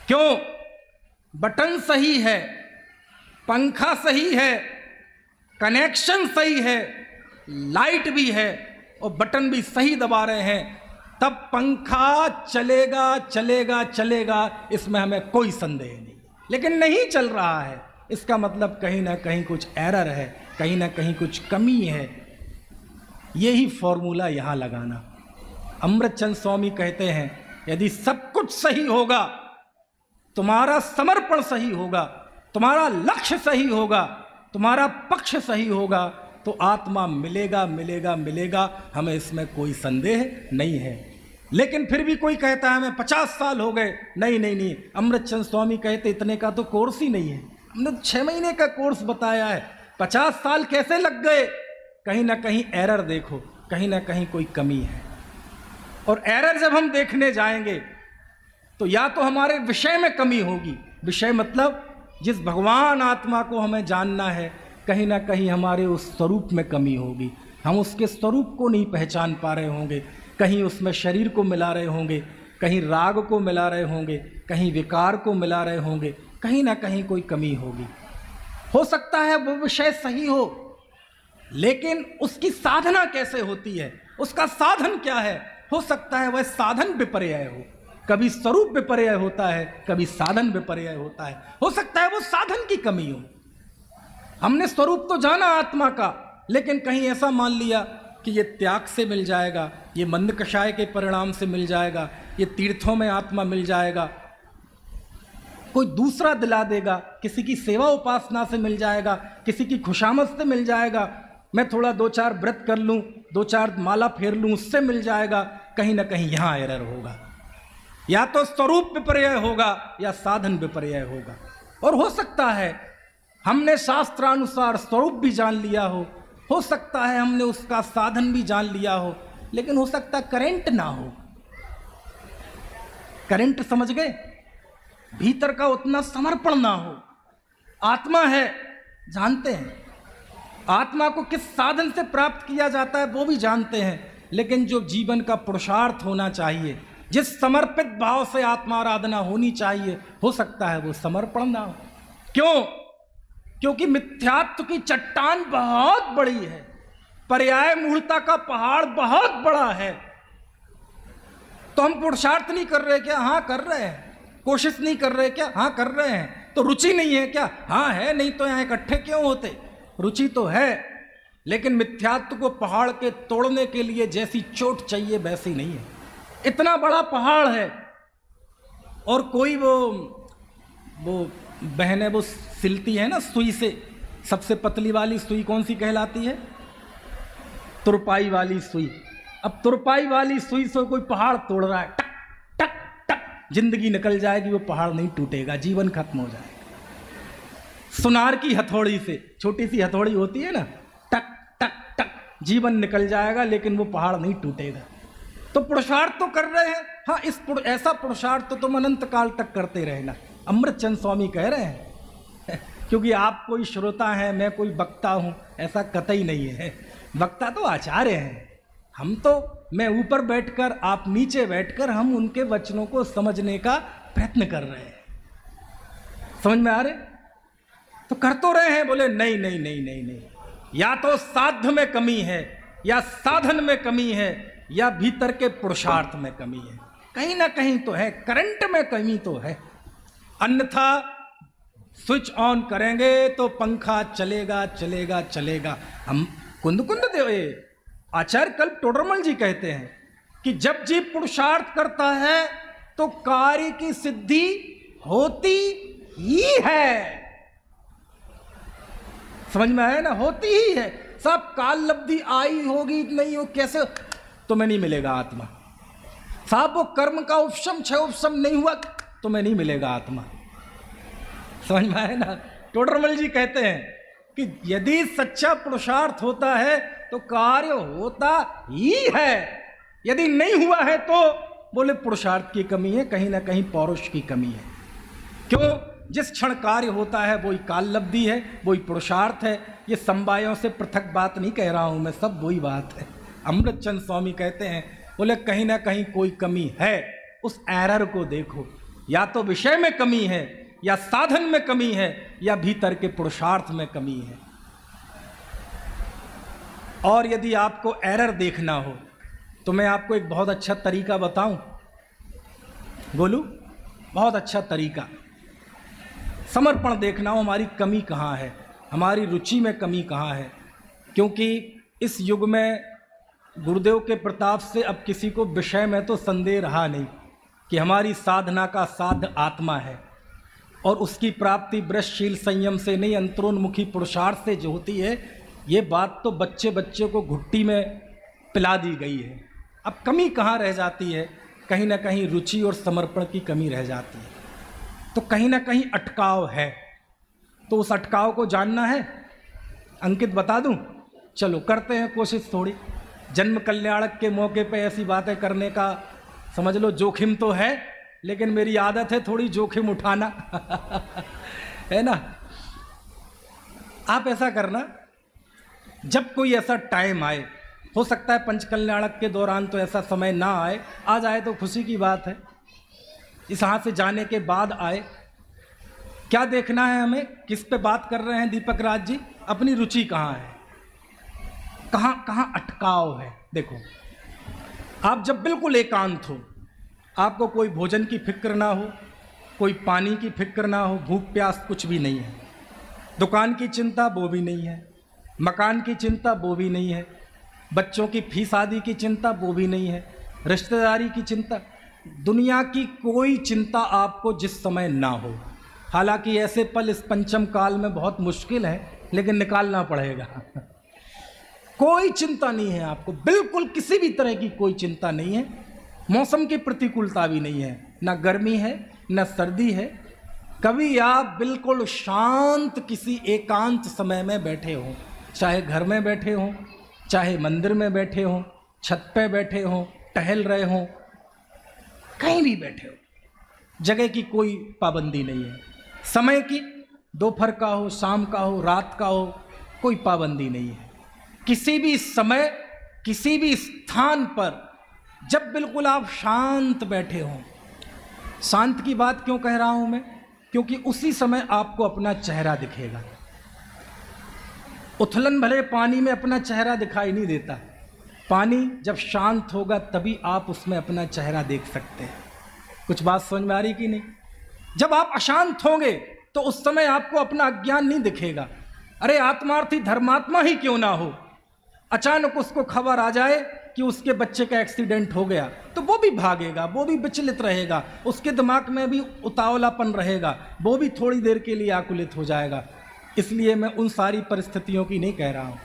क्यों? बटन सही है, पंखा सही है, कनेक्शन सही है, लाइट भी है और बटन भी सही दबा रहे हैं, तब पंखा चलेगा चलेगा चलेगा, इसमें हमें कोई संदेह नहीं। लेकिन नहीं चल रहा है, इसका मतलब कहीं ना कहीं कुछ एरर है, कहीं ना कहीं कुछ कमी है। यही फॉर्मूला यहां लगाना। अमृतचंद स्वामी कहते हैं यदि सब कुछ सही होगा, तुम्हारा समर्पण सही होगा, तुम्हारा लक्ष्य सही होगा, तुम्हारा पक्ष सही होगा, तो आत्मा मिलेगा मिलेगा मिलेगा, हमें इसमें कोई संदेह नहीं है। लेकिन फिर भी कोई कहता है हमें 50 साल हो गए। नहीं नहीं नहीं, अमृतचंद स्वामी कहते इतने का तो कोर्स ही नहीं है, हमने 6 महीने का कोर्स बताया है, 50 साल कैसे लग गए? कहीं ना कहीं एरर देखो, कहीं ना कहीं कोई कमी है। और एरर जब हम देखने जाएंगे तो या तो हमारे विषय में कमी होगी, विषय मतलब जिस भगवान आत्मा को हमें जानना है, कहीं ना कहीं हमारे उस स्वरूप में कमी होगी, हम उसके स्वरूप को नहीं पहचान पा रहे होंगे, कहीं उसमें शरीर को मिला रहे होंगे, कहीं राग को मिला रहे होंगे, कहीं विकार को मिला रहे होंगे, कहीं ना कहीं कोई कमी होगी। हो सकता है वो विषय सही हो, लेकिन उसकी साधना कैसे होती है, उसका साधन क्या है? हो सकता है वह साधन विपर्यय हो, कभी स्वरूप विपर्यय होता है, कभी साधन विपर्यय होता है। हो सकता है वो साधन की कमी हो। हमने स्वरूप तो जाना आत्मा का, लेकिन कहीं ऐसा मान लिया कि ये त्याग से मिल जाएगा, ये मंद कषाय के परिणाम से मिल जाएगा, ये तीर्थों में आत्मा मिल जाएगा, कोई दूसरा दिला देगा, किसी की सेवा उपासना से मिल जाएगा, किसी की खुशामद से मिल जाएगा, मैं थोड़ा 2-4 व्रत कर लूँ, 2-4 माला फेर लूँ, उससे मिल जाएगा। कहीं ना कहीं यहाँ एरर होगा, या तो स्वरूप विपर्यय होगा या साधन विपर्यय होगा। और हो सकता है हमने शास्त्रानुसार स्वरूप भी जान लिया हो सकता है हमने उसका साधन भी जान लिया हो, लेकिन हो सकता है करंट ना हो। करंट समझ गए? भीतर का उतना समर्पण ना हो। आत्मा है, जानते हैं, आत्मा को किस साधन से प्राप्त किया जाता है वो भी जानते हैं, लेकिन जो जीवन का पुरुषार्थ होना चाहिए, जिस समर्पित भाव से आत्मा आराधना होनी चाहिए, हो सकता है वो समर्पण ना हो। क्यों? क्योंकि मिथ्यात्व की चट्टान बहुत बड़ी है, पर्याय मूढ़ता का पहाड़ बहुत बड़ा है। तो हम पुरुषार्थ नहीं कर रहे क्या? हाँ कर रहे हैं। कोशिश नहीं कर रहे क्या? हाँ कर रहे हैं। तो रुचि नहीं है क्या? हाँ है, नहीं तो यहाँ इकट्ठे क्यों होते? रुचि तो है, लेकिन मिथ्यात्व को पहाड़ के तोड़ने के लिए जैसी चोट चाहिए वैसी नहीं है। इतना बड़ा पहाड़ है और कोई वो बहनें वो सिलती है ना सुई से, सबसे पतली वाली सुई कौन सी कहलाती है? तुरपाई वाली सुई। अब तुरपाई वाली सुई से कोई पहाड़ तोड़ रहा है, टक टक टक, जिंदगी निकल जाएगी, वो पहाड़ नहीं टूटेगा, जीवन खत्म हो जाएगा। सुनार की हथौड़ी से, छोटी सी हथौड़ी होती है ना, टक टक टक, जीवन निकल जाएगा, लेकिन वो पहाड़ नहीं टूटेगा। तो पुरुषार्थ तो कर रहे हैं। हाँ, ऐसा पुरुषार्थ तो तुम अनंत काल तक करते रहना, अमृतचंद स्वामी कह रहे हैं। क्योंकि आप कोई श्रोता हैं, मैं कोई वक्ता हूं, ऐसा कतई नहीं है। वक्ता तो आचार्य हैं, हम तो, मैं ऊपर बैठकर, आप नीचे बैठकर, हम उनके वचनों को समझने का प्रयत्न कर रहे हैं। समझ में आ रहे? तो कर तो रहे हैं। बोले नहीं नहीं नहीं नहीं नहीं, या तो साध्य में कमी है, या साधन में कमी है, या भीतर के पुरुषार्थ में कमी है। कहीं ना कहीं तो है, करंट में कमी तो है। अन्यथा स्विच ऑन करेंगे तो पंखा चलेगा चलेगा चलेगा। हम कुंद देवे आचार्य कल्प टोडरमल जी कहते हैं कि जब जीव पुरुषार्थ करता है तो कार्य की सिद्धि होती ही है। समझ में आया ना? होती ही है। सब काल लब्धि आई होगी नहीं हो, कैसे तुम्हें नहीं मिलेगा आत्मा। साहब वो कर्म का उपशम क्षय उपशम नहीं हुआ तुम्हें नहीं मिलेगा आत्मा। समझ में आया ना? टोडरमल जी कहते हैं कि यदि सच्चा पुरुषार्थ होता है तो कार्य होता ही है, यदि नहीं हुआ है तो बोले पुरुषार्थ की कमी है, कहीं ना कहीं पौरुष की कमी है। क्यों? जिस क्षण कार्य होता है वही काल लब्धि है, वही पुरुषार्थ है। ये समवायों से पृथक बात नहीं कह रहा हूं मैं, सब वही बात है। अमृतचंद स्वामी कहते हैं, बोले कहीं ना कहीं कोई कमी है, उस एरर को देखो। या तो विषय में कमी है, या साधन में कमी है, या भीतर के पुरुषार्थ में कमी है। और यदि आपको एरर देखना हो तो मैं आपको एक बहुत अच्छा तरीका बताऊं। बोलूं? बहुत अच्छा तरीका। समर्पण देखना हो, हमारी कमी कहाँ है, हमारी रुचि में कमी कहाँ है। क्योंकि इस युग में गुरुदेव के प्रताप से अब किसी को विषय में तो संदेह रहा नहीं कि हमारी साधना का साध आत्मा है, और उसकी प्राप्ति ब्रजशील संयम से नहीं, अंतरोन्मुखी पुरुषार्थ से जो होती है। ये बात तो बच्चे बच्चे को घुट्टी में पिला दी गई है। अब कमी कहाँ रह जाती है? कहीं ना कहीं रुचि और समर्पण की कमी रह जाती है। तो कहीं ना कहीं अटकाव है। तो उस अटकाव को जानना है। अंकित बता दूं? चलो करते हैं कोशिश थोड़ी। जन्म कल्याणक के मौके पे ऐसी बातें करने का समझ लो जोखिम तो है, लेकिन मेरी आदत है थोड़ी जोखिम उठाना। है ना? आप ऐसा करना, जब कोई ऐसा टाइम आए, हो सकता है पंचकल्याणक के दौरान तो ऐसा समय ना आए, आ जाए तो खुशी की बात है, इस यहाँ से जाने के बाद आए। क्या देखना है हमें? किस पे बात कर रहे हैं दीपक राज जी? अपनी रुचि कहाँ है, कहाँ कहाँ अटकाव है। देखो, आप जब बिल्कुल एकांत हो, आपको कोई भोजन की फिक्र ना हो, कोई पानी की फिक्र ना हो, भूख प्यास कुछ भी नहीं है, दुकान की चिंता वो भी नहीं है, मकान की चिंता वो भी नहीं है, बच्चों की फीस आदि की चिंता वो भी नहीं है, रिश्तेदारी की चिंता, दुनिया की कोई चिंता आपको जिस समय ना हो। हालांकि ऐसे पल इस पंचम काल में बहुत मुश्किल है, लेकिन निकालना पड़ेगा। कोई चिंता नहीं है आपको, बिल्कुल किसी भी तरह की कोई चिंता नहीं है। मौसम की प्रतिकूलता भी नहीं है, ना गर्मी है ना सर्दी है। कभी आप बिल्कुल शांत किसी एकांत समय में बैठे हो, चाहे घर में बैठे हो, चाहे मंदिर में बैठे हो, छत पे बैठे हो, टहल रहे हो, कहीं भी बैठे हो, जगह की कोई पाबंदी नहीं है। समय की, दोपहर का हो, शाम का हो, रात का हो, कोई पाबंदी नहीं है। किसी भी समय, किसी भी स्थान पर जब बिल्कुल आप शांत बैठे हो। शांत की बात क्यों कह रहा हूं मैं? क्योंकि उसी समय आपको अपना चेहरा दिखेगा। उथलन भले पानी में अपना चेहरा दिखाई नहीं देता, पानी जब शांत होगा तभी आप उसमें अपना चेहरा देख सकते हैं। कुछ बात समझ में आ रही कि नहीं? जब आप अशांत होंगे तो उस समय आपको अपना अज्ञान नहीं दिखेगा। अरे आत्मार्थी धर्मात्मा ही क्यों ना हो, अचानक उसको खबर आ जाए कि उसके बच्चे का एक्सीडेंट हो गया, तो वो भी भागेगा, वो भी विचलित रहेगा, उसके दिमाग में भी उतावलापन रहेगा, वो भी थोड़ी देर के लिए आकुलित हो जाएगा। इसलिए मैं उन सारी परिस्थितियों की नहीं कह रहा हूं।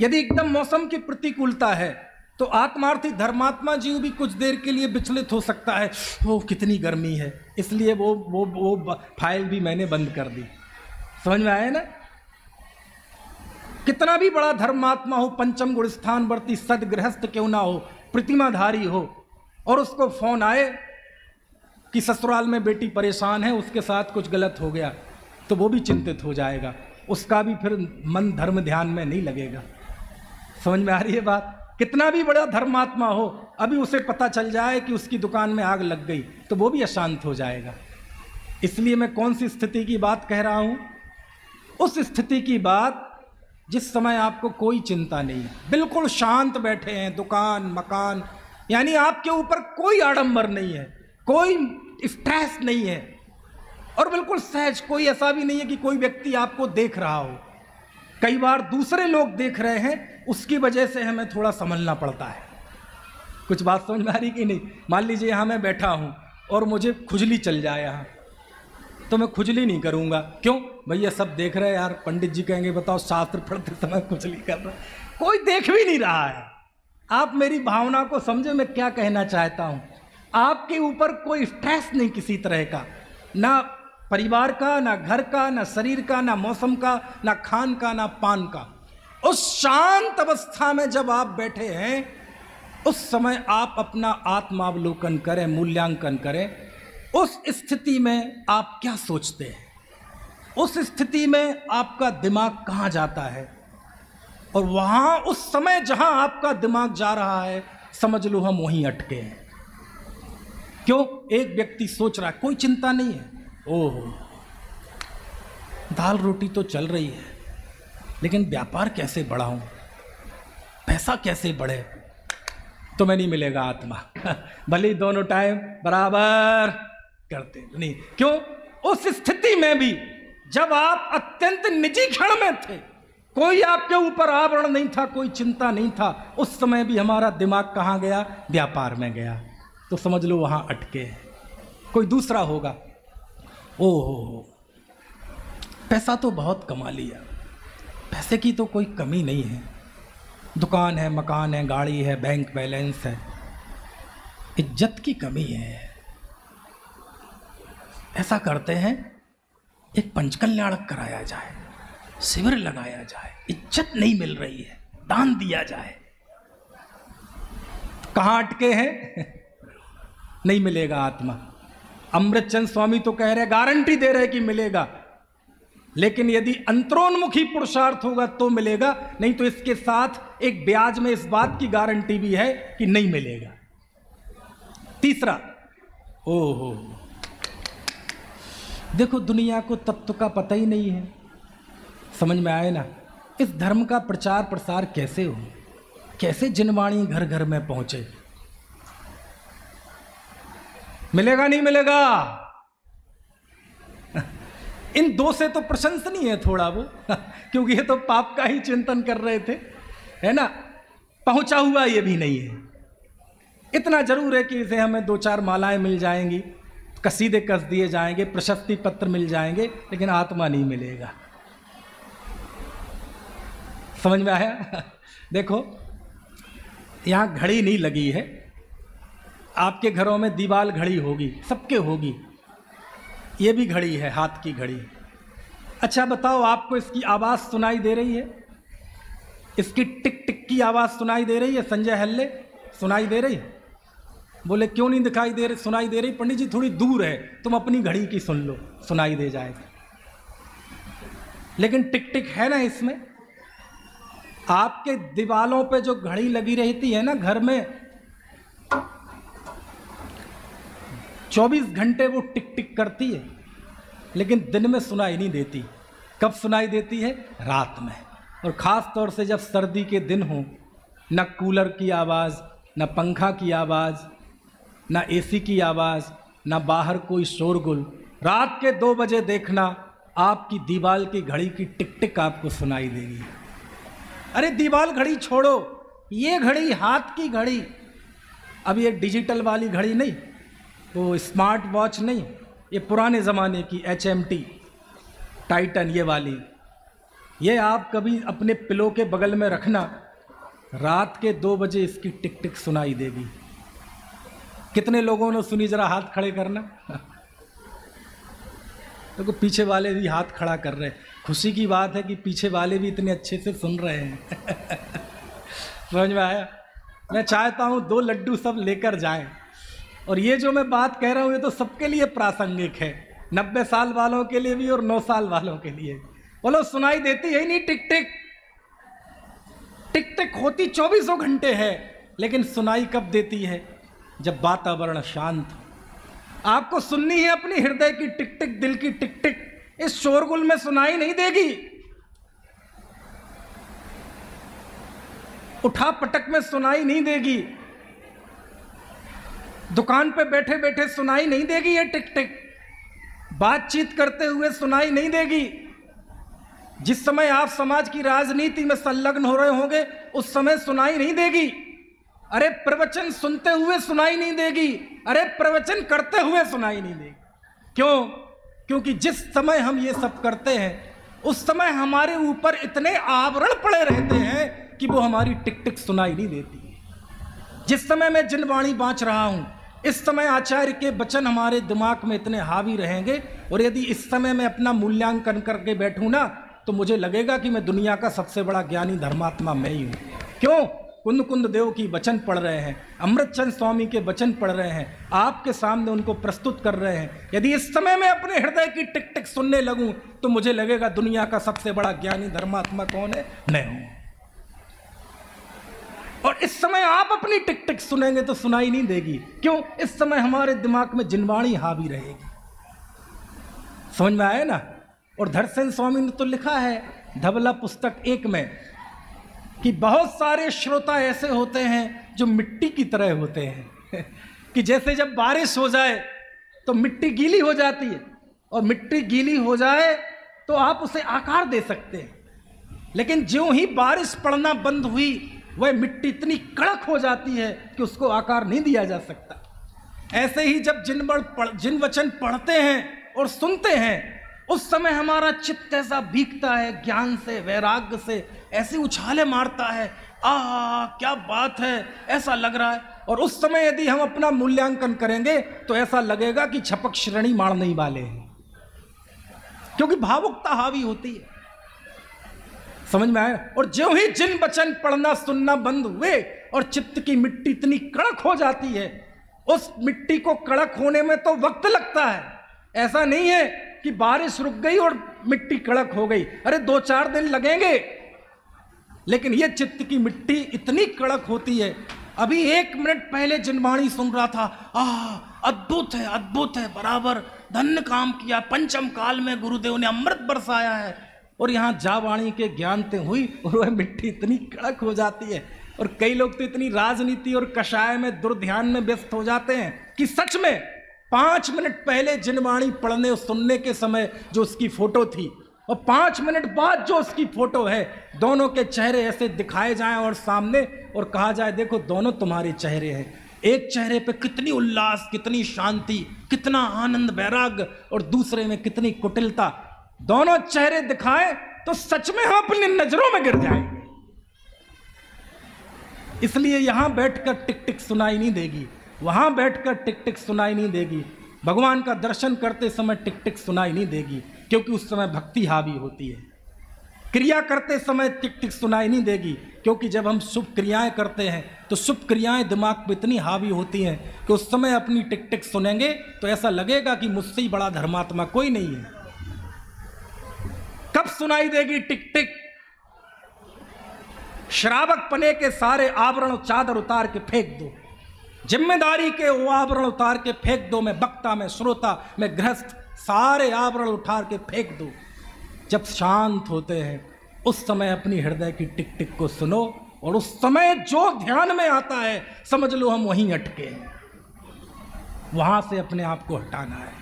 यदि एकदम मौसम की प्रतिकूलता है तो आत्मार्थी धर्मात्मा जीव भी कुछ देर के लिए विचलित हो सकता है, वो कितनी गर्मी है, इसलिए वो फाइल भी मैंने बंद कर दी। समझ में आया ना? कितना भी बड़ा धर्मात्मा हो, पंचम गुण स्थान वर्ती सदगृहस्थ क्यों ना हो, प्रतिमाधारी हो, और उसको फोन आए कि ससुराल में बेटी परेशान है, उसके साथ कुछ गलत हो गया, तो वो भी चिंतित हो जाएगा, उसका भी फिर मन धर्म ध्यान में नहीं लगेगा। समझ में आ रही है बात? कितना भी बड़ा धर्मात्मा हो, अभी उसे पता चल जाए कि उसकी दुकान में आग लग गई तो वो भी अशांत हो जाएगा। इसलिए मैं कौन सी स्थिति की बात कह रहा हूं? उस स्थिति की बात जिस समय आपको कोई चिंता नहीं है, बिल्कुल शांत बैठे हैं, दुकान मकान, यानी आपके ऊपर कोई आडंबर नहीं है, कोई स्ट्रेस नहीं है, और बिल्कुल सहज, कोई ऐसा भी नहीं है कि कोई व्यक्ति आपको देख रहा हो। कई बार दूसरे लोग देख रहे हैं, उसकी वजह से हमें थोड़ा संभलना पड़ता है। कुछ बात समझ में आ रही कि नहीं? मान लीजिए यहाँ मैं बैठा हूँ और मुझे खुजली चल जाए यहाँ, तो मैं खुजली नहीं करूँगा। क्यों? भैया सब देख रहे हैं यार, पंडित जी कहेंगे बताओ शास्त्र पढ़ते समय खुजली कर रहा है, कोई देख भी नहीं रहा है। आप मेरी भावना को समझे, मैं क्या कहना चाहता हूँ। आपके ऊपर कोई स्ट्रेस नहीं किसी तरह का, ना परिवार का, ना घर का, ना शरीर का, ना मौसम का, ना खान का, ना पान का। उस शांत अवस्था में जब आप बैठे हैं, उस समय आप अपना आत्मावलोकन करें, मूल्यांकन करें। उस स्थिति में आप क्या सोचते हैं, उस स्थिति में आपका दिमाग कहाँ जाता है, और वहाँ उस समय जहाँ आपका दिमाग जा रहा है, समझ लो हम वहीं अटके हैं। क्यों? एक व्यक्ति सोच रहा है, कोई चिंता नहीं है, ओहो दाल रोटी तो चल रही है, लेकिन व्यापार कैसे बढ़ाऊं, पैसा कैसे बढ़े, तो मैं नहीं मिलेगा आत्मा। भले ही दोनों टाइम बराबर करते नहीं। क्यों? उस स्थिति में भी जब आप अत्यंत निजी क्षण में थे, कोई आपके ऊपर आवरण नहीं था, कोई चिंता नहीं था, उस समय भी हमारा दिमाग कहाँ गया? व्यापार में गया। तो समझ लो वहां अटके। कोई दूसरा होगा, ओहो पैसा तो बहुत कमा लिया, पैसे की तो कोई कमी नहीं है, दुकान है, मकान है, गाड़ी है, बैंक बैलेंस है, इज्जत की कमी है। ऐसा करते हैं, एक पंचकल्याण कराया जाए, शिविर लगाया जाए, इज्जत नहीं मिल रही है, दान दिया जाए। कहाँ अटके हैं? नहीं मिलेगा आत्मा। अमृतचंद स्वामी तो कह रहे, गारंटी दे रहे कि मिलेगा, लेकिन यदि अंतरोन्मुखी पुरुषार्थ होगा तो मिलेगा, नहीं तो इसके साथ एक ब्याज में इस बात की गारंटी भी है कि नहीं मिलेगा। तीसरा, ओहो देखो दुनिया को तत्व का पता ही नहीं है। समझ में आए ना? इस धर्म का प्रचार प्रसार कैसे हो, कैसे जिनवाणी घर घर में पहुंचे? मिलेगा नहीं मिलेगा? इन दो से तो प्रशंसनीय है थोड़ा वो, क्योंकि ये तो पाप का ही चिंतन कर रहे थे, है ना? पहुंचा हुआ ये भी नहीं है। इतना जरूर है कि इसे हमें 2-4 मालाएं मिल जाएंगी, कसीदे कस दिए जाएंगे, प्रशस्ति पत्र मिल जाएंगे, लेकिन आत्मा नहीं मिलेगा। समझ में आया? देखो यहां घड़ी नहीं लगी है, आपके घरों में दीवाल घड़ी होगी, सबके होगी, ये भी घड़ी है, हाथ की घड़ी। अच्छा बताओ, आपको इसकी आवाज सुनाई दे रही है? इसकी टिक टिक की आवाज सुनाई दे रही है? संजय हल्ले सुनाई दे रही? बोले क्यों नहीं दिखाई दे रही? सुनाई दे रही? पंडित जी थोड़ी दूर है, तुम अपनी घड़ी की सुन लो, सुनाई दे जाएगा। लेकिन टिक टिक है ना इसमें? आपके दीवालों पे जो घड़ी लगी रहती है ना घर में, 24 घंटे वो टिक टिक करती है। लेकिन दिन में सुनाई नहीं देती। कब सुनाई देती है? रात में। और ख़ास तौर से जब सर्दी के दिन हो, न कूलर की आवाज़, न पंखा की आवाज़, न एसी की आवाज़, न बाहर कोई शोरगुल। रात के 2 बजे देखना, आपकी दीवार की घड़ी की टिक टिक आपको सुनाई देगी। अरे दीवार घड़ी छोड़ो, ये घड़ी हाथ की घड़ी, अब ये डिजिटल वाली घड़ी नहीं, वो स्मार्ट वॉच नहीं, ये पुराने ज़माने की HMT टाइटन ये वाली, ये आप कभी अपने पिलो के बगल में रखना, रात के 2 बजे इसकी टिक टिक सुनाई देगी। कितने लोगों ने सुनी? जरा हाथ खड़े करना। तो पीछे वाले भी हाथ खड़ा कर रहे हैं। खुशी की बात है कि पीछे वाले भी इतने अच्छे से सुन रहे हैं। समझ में आया? मैं चाहता हूँ 2 लड्डू सब लेकर जाएं। और ये जो मैं बात कह रहा हूँ ये तो सबके लिए प्रासंगिक है, 90 साल वालों के लिए भी और 9 साल वालों के लिए। बोलो सुनाई देती है नहीं टिक टिक? टिक टिक होती 24 घंटे है, लेकिन सुनाई कब देती है? जब वातावरण शांत हो। आपको सुननी है अपनी हृदय की टिक टिक, दिल की टिक टिक, इस शोरगुल में सुनाई नहीं देगी। उठा पटक में सुनाई नहीं देगी। दुकान पे बैठे बैठे सुनाई नहीं देगी ये टिक टिक। बातचीत करते हुए सुनाई नहीं देगी। जिस समय आप समाज की राजनीति में संलग्न हो रहे होंगे उस समय सुनाई नहीं देगी। अरे प्रवचन सुनते हुए सुनाई नहीं देगी। अरे प्रवचन करते हुए सुनाई नहीं देगी। क्यों? क्योंकि जिस समय हम ये सब करते हैं उस समय हमारे ऊपर इतने आवरण पड़े रहते हैं कि वो हमारी टिक टिक सुनाई नहीं देती। जिस समय मैं जिनवाणी बाँच रहा हूं, इस समय आचार्य के वचन हमारे दिमाग में इतने हावी रहेंगे, और यदि इस समय मैं अपना मूल्यांकन करके बैठूं ना, तो मुझे लगेगा कि मैं दुनिया का सबसे बड़ा ज्ञानी धर्मात्मा मैं ही हूँ। क्यों? कुंद कुंद देव की वचन पढ़ रहे हैं, अमृतचंद स्वामी के वचन पढ़ रहे हैं, आपके सामने उनको प्रस्तुत कर रहे हैं। यदि इस समय मैं अपने हृदय की टिक टिक सुनने लगूं तो मुझे लगेगा दुनिया का सबसे बड़ा ज्ञानी धर्मात्मा कौन है? मैं हूं। और इस समय आप अपनी टिक टिक सुनेंगे तो सुनाई नहीं देगी। क्यों? इस समय हमारे दिमाग में जिनवाणी हावी रहेगी। समझ में आया ना? और धरसेन स्वामी ने तो लिखा है धवला पुस्तक 1 में कि बहुत सारे श्रोता ऐसे होते हैं जो मिट्टी की तरह होते हैं कि जैसे जब बारिश हो जाए तो मिट्टी गीली हो जाती है, और मिट्टी गीली हो जाए तो आप उसे आकार दे सकते हैं, लेकिन ज्यों ही बारिश पड़ना बंद हुई वह मिट्टी इतनी कड़क हो जाती है कि उसको आकार नहीं दिया जा सकता। ऐसे ही जब जिन वचन पढ़ते हैं और सुनते हैं उस समय हमारा चित्त ऐसा भीगता है ज्ञान से, वैराग्य से, ऐसी उछाले मारता है, क्या बात है, ऐसा लग रहा है। और उस समय यदि हम अपना मूल्यांकन करेंगे तो ऐसा लगेगा कि छपक श्रेणी मारने वाले हैं, क्योंकि भावुकता हावी होती है। समझ में आया? और ज्यों ही जिन वचन पढ़ना सुनना बंद हुए और चित्त की मिट्टी इतनी कड़क हो जाती है, उस मिट्टी को कड़क होने में तो वक्त लगता है। ऐसा नहीं है कि बारिश रुक गई और मिट्टी कड़क हो गई। अरे 2-4 दिन लगेंगे, लेकिन यह चित्त की मिट्टी इतनी कड़क होती है। अभी 1 मिनट पहले जिनवाणी सुन रहा था, अद्भुत है, अद्भुत है, बराबर धन्य काम किया, पंचम काल में गुरुदेव ने अमृत बरसाया है। और यहाँ जावाणी के ज्ञान ते हुई और वह मिट्टी इतनी कड़क हो जाती है। और कई लोग तो इतनी राजनीति और कषाय में दुर्ध्यान में व्यस्त हो जाते हैं कि सच में 5 मिनट पहले जिनवाणी पढ़ने और सुनने के समय जो उसकी फोटो थी और 5 मिनट बाद जो उसकी फोटो है, दोनों के चेहरे ऐसे दिखाए जाएं और सामने, और कहा जाए देखो दोनों तुम्हारे चेहरे हैं। एक चेहरे पे कितनी उल्लास, कितनी शांति, कितना आनंद वैराग्य, और दूसरे में कितनी कुटिलता। दोनों चेहरे दिखाएं तो सच में हम अपनी नजरों में गिर जाएंगे। इसलिए यहां बैठकर टिक टिक सुनाई नहीं देगी, वहां बैठकर टिक टिक सुनाई नहीं देगी। भगवान का दर्शन करते समय टिक टिक सुनाई नहीं देगी, क्योंकि उस समय भक्ति हावी होती है। क्रिया करते समय टिक टिक सुनाई नहीं देगी, क्योंकि जब हम शुभ क्रियाएं करते हैं तो शुभ क्रियाएं दिमाग पर इतनी हावी होती हैं कि उस समय अपनी टिक टिक सुनेंगे तो ऐसा लगेगा कि मुझसे ही बड़ा धर्मात्मा कोई नहीं है। कब सुनाई देगी टिक टिक? श्रावक पने के सारे आवरण चादर उतार के फेंक दो, जिम्मेदारी के वो आवरण उतार के फेंक दो। मैं वक्ता, मैं श्रोता, मैं गृहस्थ, सारे आवरण उठा के फेंक दो। जब शांत होते हैं उस समय अपनी हृदय की टिक टिक को सुनो, और उस समय जो ध्यान में आता है समझ लो हम वहीं अटके हैं, वहां से अपने आप को हटाना है।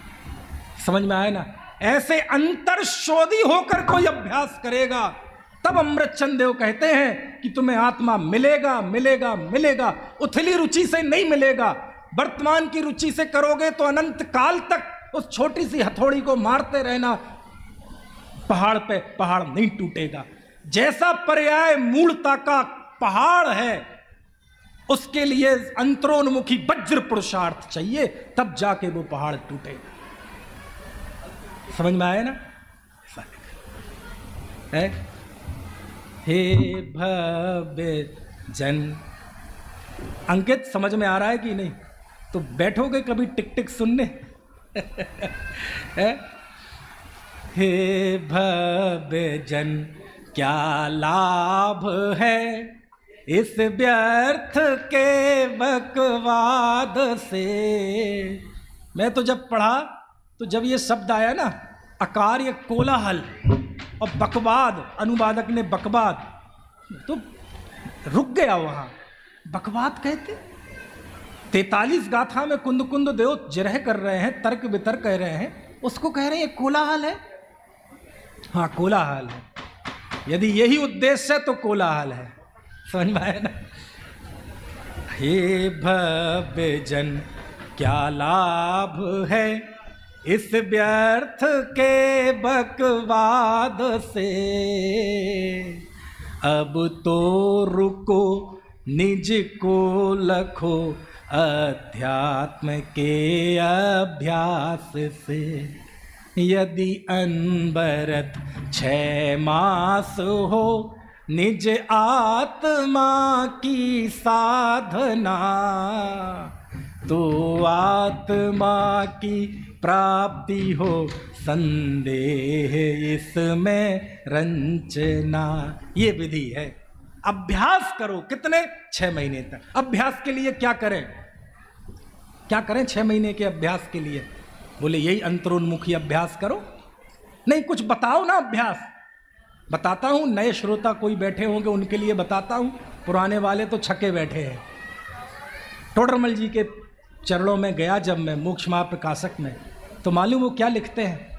समझ में आए ना? ऐसे अंतर्शोधी होकर कोई अभ्यास करेगा तब अमृतचंद देव कहते हैं कि तुम्हें आत्मा मिलेगा मिलेगा मिलेगा। उथली रुचि से नहीं मिलेगा। वर्तमान की रुचि से करोगे तो अनंत काल तक उस छोटी सी हथौड़ी को मारते रहना, पहाड़ पे पहाड़ नहीं टूटेगा। जैसा पर्याय मूलता का पहाड़ है उसके लिए अंतरोन्मुखी वज्र पुरुषार्थ चाहिए, तब जाके वो पहाड़ टूटेगा। समझ में आया ना? है? हे भव्य जन। अंकित समझ में आ रहा है कि नहीं? तो बैठोगे कभी टिक टिक सुनने? है? हे भव्य जन क्या लाभ है इस व्यर्थ के बकवाद से। मैं तो जब पढ़ा तो जब ये शब्द आया ना, अकार्य कोलाहल और बकवाद, अनुवादक ने बकवाद, तो रुक गया वहां। बकवाद कहते 43 गाथा में कुंद कुंद देव जिरह कर रहे हैं, तर्क वितर्क कह रहे हैं, उसको कह रहे हैं कोलाहल है। हाँ कोलाहल है, यदि यही उद्देश्य है तो कोलाहल है। समझ में आया ना? हे भव्य जन क्या लाभ है इस व्यर्थ के बकवाद से। अब तो रुको निज को लखो अध्यात्म के अभ्यास से। यदि अनवरत 6 मास हो निज आत्मा की साधना, तो आत्मा की प्राप्ति हो संदेह इसमें रंचना। ये विधि है। अभ्यास करो। कितने? 6 महीने तक। अभ्यास के लिए क्या करें? क्या करें 6 महीने के अभ्यास के लिए? बोले यही अंतरोन्मुखी अभ्यास करो। नहीं कुछ बताओ ना अभ्यास। बताता हूं, नए श्रोता कोई बैठे होंगे उनके लिए बताता हूं, पुराने वाले तो छके बैठे हैं। टोडरमल जी के चरणों में गया जब मैं, मोक्ष महाप्रकाशक में, तो मालूम वो क्या लिखते हैं?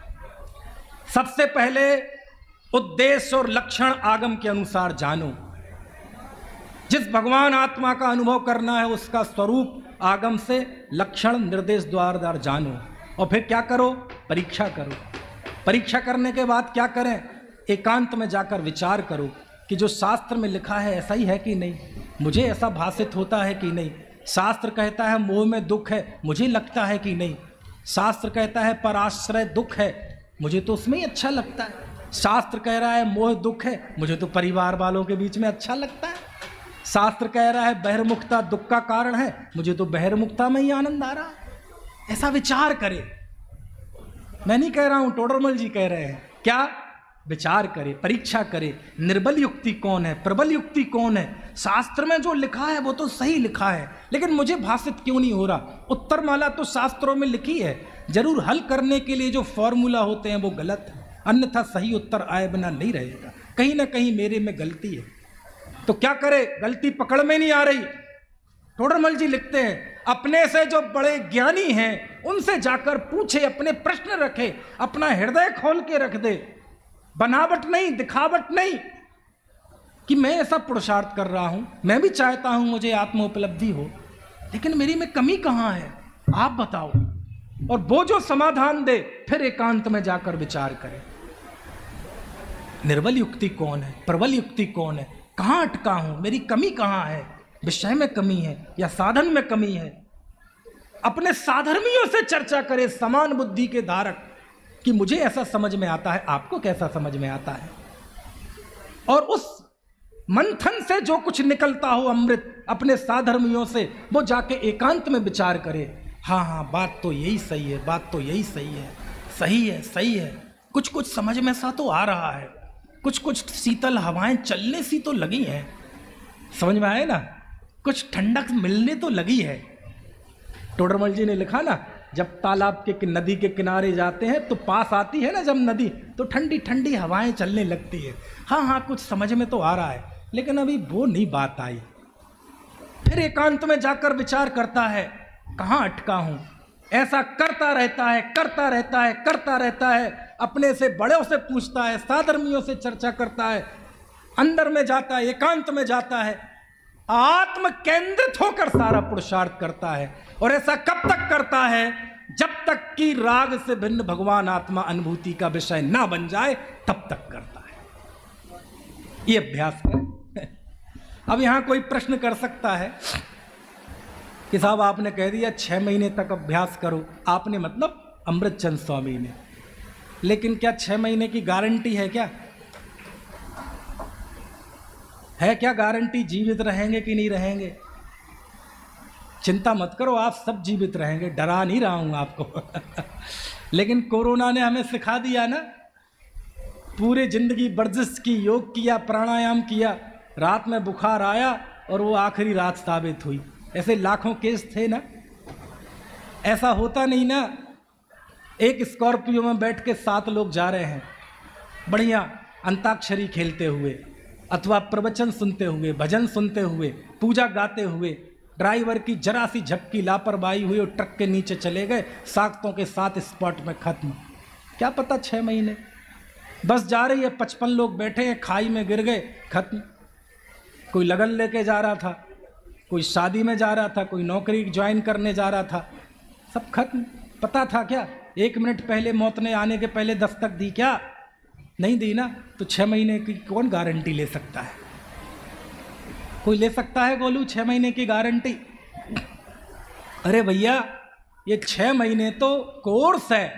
सबसे पहले उद्देश्य और लक्षण आगम के अनुसार जानो। जिस भगवान आत्मा का अनुभव करना है उसका स्वरूप आगम से लक्षण निर्देश द्वार द्वार जानो। और फिर क्या करो? परीक्षा करो। परीक्षा करने के बाद क्या करें? एकांत में जाकर विचार करो कि जो शास्त्र में लिखा है ऐसा ही है कि नहीं, मुझे ऐसा भाषित होता है कि नहीं। शास्त्र कहता है मोह में दुख है, मुझे लगता है कि नहीं। शास्त्र कहता है पराश्रय दुख है, मुझे तो उसमें ही अच्छा लगता है। शास्त्र कह रहा है मोह दुख है, मुझे तो परिवार वालों के बीच में अच्छा लगता है। शास्त्र कह रहा है बहिर्मुखता दुख का कारण है, मुझे तो बहिर्मुखता में ही आनंद आ रहा है। ऐसा विचार करे। मैं नहीं कह रहा हूं, टोडरमल जी कह रहे हैं। क्या? विचार करे, परीक्षा करे। निर्बल युक्ति कौन है, प्रबल युक्ति कौन है? शास्त्र में जो लिखा है वो तो सही लिखा है, लेकिन मुझे भाषित क्यों नहीं हो रहा? उत्तरमाला तो शास्त्रों में लिखी है, जरूर हल करने के लिए जो फॉर्मूला होते हैं वो गलत है, अन्यथा सही उत्तर आए बिना नहीं रहेगा। कहीं ना कहीं मेरे में गलती है, तो क्या करे? गलती पकड़ में नहीं आ रही। टोडरमल जी लिखते हैं अपने से जो बड़े ज्ञानी हैं उनसे जाकर पूछे, अपने प्रश्न रखे, अपना हृदय खोल के रख दे। बनावट नहीं, दिखावट नहीं कि मैं ऐसा पुरुषार्थ कर रहा हूं, मैं भी चाहता हूं मुझे आत्मोपलब्धि हो, लेकिन मेरी में कमी कहां है आप बताओ। और वो जो समाधान दे फिर एकांत में जाकर विचार करें। निर्बल युक्ति कौन है, प्रबल युक्ति कौन है, कहां अटका हूं, मेरी कमी कहां है, विषय में कमी है या साधन में कमी है। अपने साधर्मियों से चर्चा करें, समान बुद्धि के धारक, कि मुझे ऐसा समझ में आता है, आपको कैसा समझ में आता है। और उस मंथन से जो कुछ निकलता हो अमृत अपने साधर्मियों से, वो जाके एकांत में विचार करे। हाँ हाँ बात तो यही सही है, बात तो यही सही है, सही है, सही है। कुछ कुछ समझ में सा तो आ रहा है, कुछ कुछ शीतल हवाएं चलने सी तो लगी हैं, समझ में आए ना, कुछ ठंडक मिलने तो लगी है। टोडरमल जी ने लिखा ना, जब तालाब के नदी के किनारे जाते हैं तो पास आती है ना जब नदी, तो ठंडी ठंडी हवाएं चलने लगती है। हाँ हाँ कुछ समझ में तो आ रहा है, लेकिन अभी वो नहीं बात आई। फिर एकांत में जाकर विचार करता है, कहाँ अटका हूँ। ऐसा करता रहता है, करता रहता है, करता रहता है। अपने से बड़ों से पूछता है, साधर्मियों से चर्चा करता है, अंदर में जाता है, एकांत में जाता है, आत्म केंद्रित होकर सारा पुरुषार्थ करता है। और ऐसा कब तक करता है? जब तक कि राग से भिन्न भगवान आत्मा अनुभूति का विषय ना बन जाए, तब तक करता है। ये अभ्यास है। अब यहां कोई प्रश्न कर सकता है कि साहब आपने कह दिया 6 महीने तक अभ्यास करो, आपने मतलब अमृतचंद स्वामी ने, लेकिन क्या 6 महीने की गारंटी है? क्या है? क्या गारंटी जीवित रहेंगे कि नहीं रहेंगे? चिंता मत करो, आप सब जीवित रहेंगे, डरा नहीं रहा हूं आपको। लेकिन कोरोना ने हमें सिखा दिया ना, पूरी जिंदगी वर्जिश की, योग किया, प्राणायाम किया, रात में बुखार आया और वो आखिरी रात साबित हुई। ऐसे लाखों केस थे ना। ऐसा होता नहीं ना, एक स्कॉर्पियो में बैठ के 7 लोग जा रहे हैं, बढ़िया अंताक्षरी खेलते हुए अथवा प्रवचन सुनते हुए, भजन सुनते हुए, पूजा गाते हुए, ड्राइवर की जरा सी झपकी लापरवाही हुई और ट्रक के नीचे चले गए, साख्तों के साथ स्पॉट में खत्म। क्या पता 6 महीने। बस जा रही है, 55 लोग बैठे हैं, खाई में गिर गए, खत्म। कोई लगन लेके जा रहा था, कोई शादी में जा रहा था, कोई नौकरी ज्वाइन करने जा रहा था, सब खत्म। पता था क्या? 1 मिनट पहले मौत ने आने के पहले दस्तक दी क्या? नहीं दी ना। तो 6 महीने की कौन गारंटी ले सकता है? कोई ले सकता है गोलू 6 महीने की गारंटी? अरे भैया, ये 6 महीने तो कोर्स है,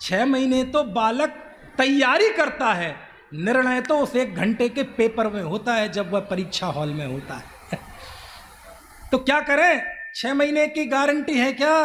6 महीने तो बालक तैयारी करता है, निर्णय तो उस 1 घंटे के पेपर में होता है जब वह परीक्षा हॉल में होता है। तो क्या करें? 6 महीने की गारंटी है क्या?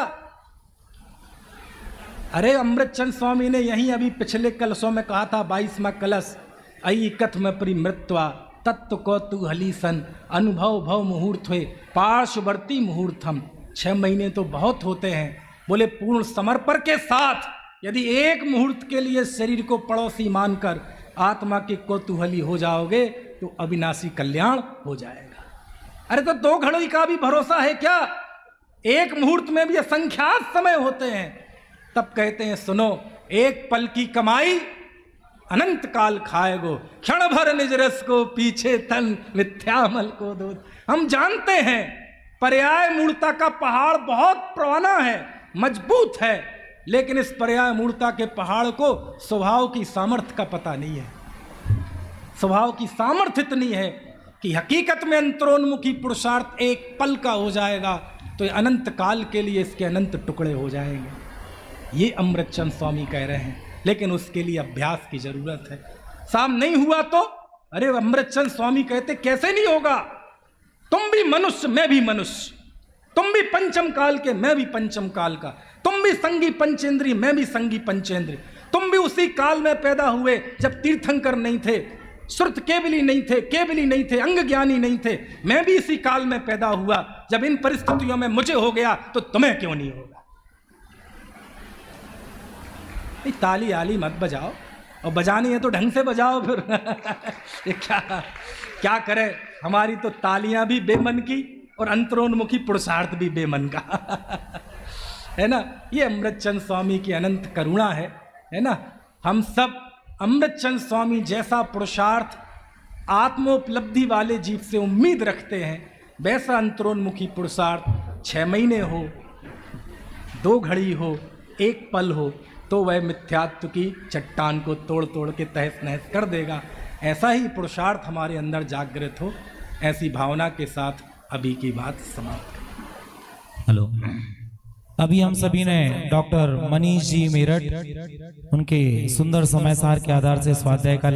अरे अमृतचंद स्वामी ने यहीं अभी पिछले कलशों में कहा था, 22वां कलश, अई कथम परिमृत्वा तत्व कौतु हलीसन अनुभव भव मुहूर्त हुए पार्श्ववर्ती मुहूर्तम। 6 महीने तो बहुत होते हैं। बोले पूर्ण समर्पण के साथ यदि 1 मुहूर्त के लिए शरीर को पड़ोसी मानकर आत्मा के कौतूहली हो जाओगे तो अविनाशी कल्याण हो जाएगा। अरे तो 2 घड़ी का भी भरोसा है क्या? 1 मुहूर्त में भी असंख्यात समय होते हैं। तब कहते हैं सुनो, 1 पल की कमाई अनंत काल खाएगो, क्षण भर निज रस को पीछे तन मिथ्यामल को दो। हम जानते हैं पर्याय मूर्ता का पहाड़ बहुत पुराना है, मजबूत है, लेकिन इस पर्याय मूर्ता के पहाड़ को स्वभाव की सामर्थ्य का पता नहीं है। स्वभाव की सामर्थ्य इतनी है कि हकीकत में अंतरोन्मुखी पुरुषार्थ 1 पल का हो जाएगा तो अनंत काल के लिए इसके अनंत टुकड़े हो जाएंगे। ये अमृतचंद स्वामी कह रहे हैं, लेकिन उसके लिए अभ्यास की जरूरत है। साहब नहीं हुआ तो? अरे अमृतचंद स्वामी कहते कैसे नहीं होगा? तुम भी मनुष्य, मैं भी मनुष्य, तुम भी पंचम काल के, मैं भी पंचम काल का, तुम भी संगी पंचेंद्री, मैं भी संगी पंचेंद्री, तुम भी उसी काल में पैदा हुए जब तीर्थंकर नहीं थे, श्रुत केवली नहीं थे, केवली नहीं थे, अंग ज्ञानी नहीं थे। मैं भी इसी काल में पैदा हुआ, जब इन परिस्थितियों में मुझे हो गया तो तुम्हें क्यों नहीं होगा? ताली आली मत बजाओ, और बजानी है तो ढंग से बजाओ फिर। ये क्या करे, हमारी तो तालियां भी बेमन की और अंतरोन्मुखी पुरुषार्थ भी बेमन का। है ना? ये अमृतचंद स्वामी की अनंत करुणा है ना? हम सब अमृतचंद स्वामी जैसा पुरुषार्थ आत्मोपलब्धि वाले जीव से उम्मीद रखते हैं, वैसा अंतरोन्मुखी पुरुषार्थ 6 महीने हो, 2 घड़ी हो, 1 पल हो, तो वह मिथ्यात्व की चट्टान को तोड़ तोड़ के तहस नहस कर देगा। ऐसा ही पुरुषार्थ हमारे अंदर जागृत हो, ऐसी भावना के साथ अभी की बात समाप्त। हेलो, अभी हम सभी ने डॉक्टर मनीष जी मेरठ उनके सुंदर समय सार के आधार से स्वाध्याय का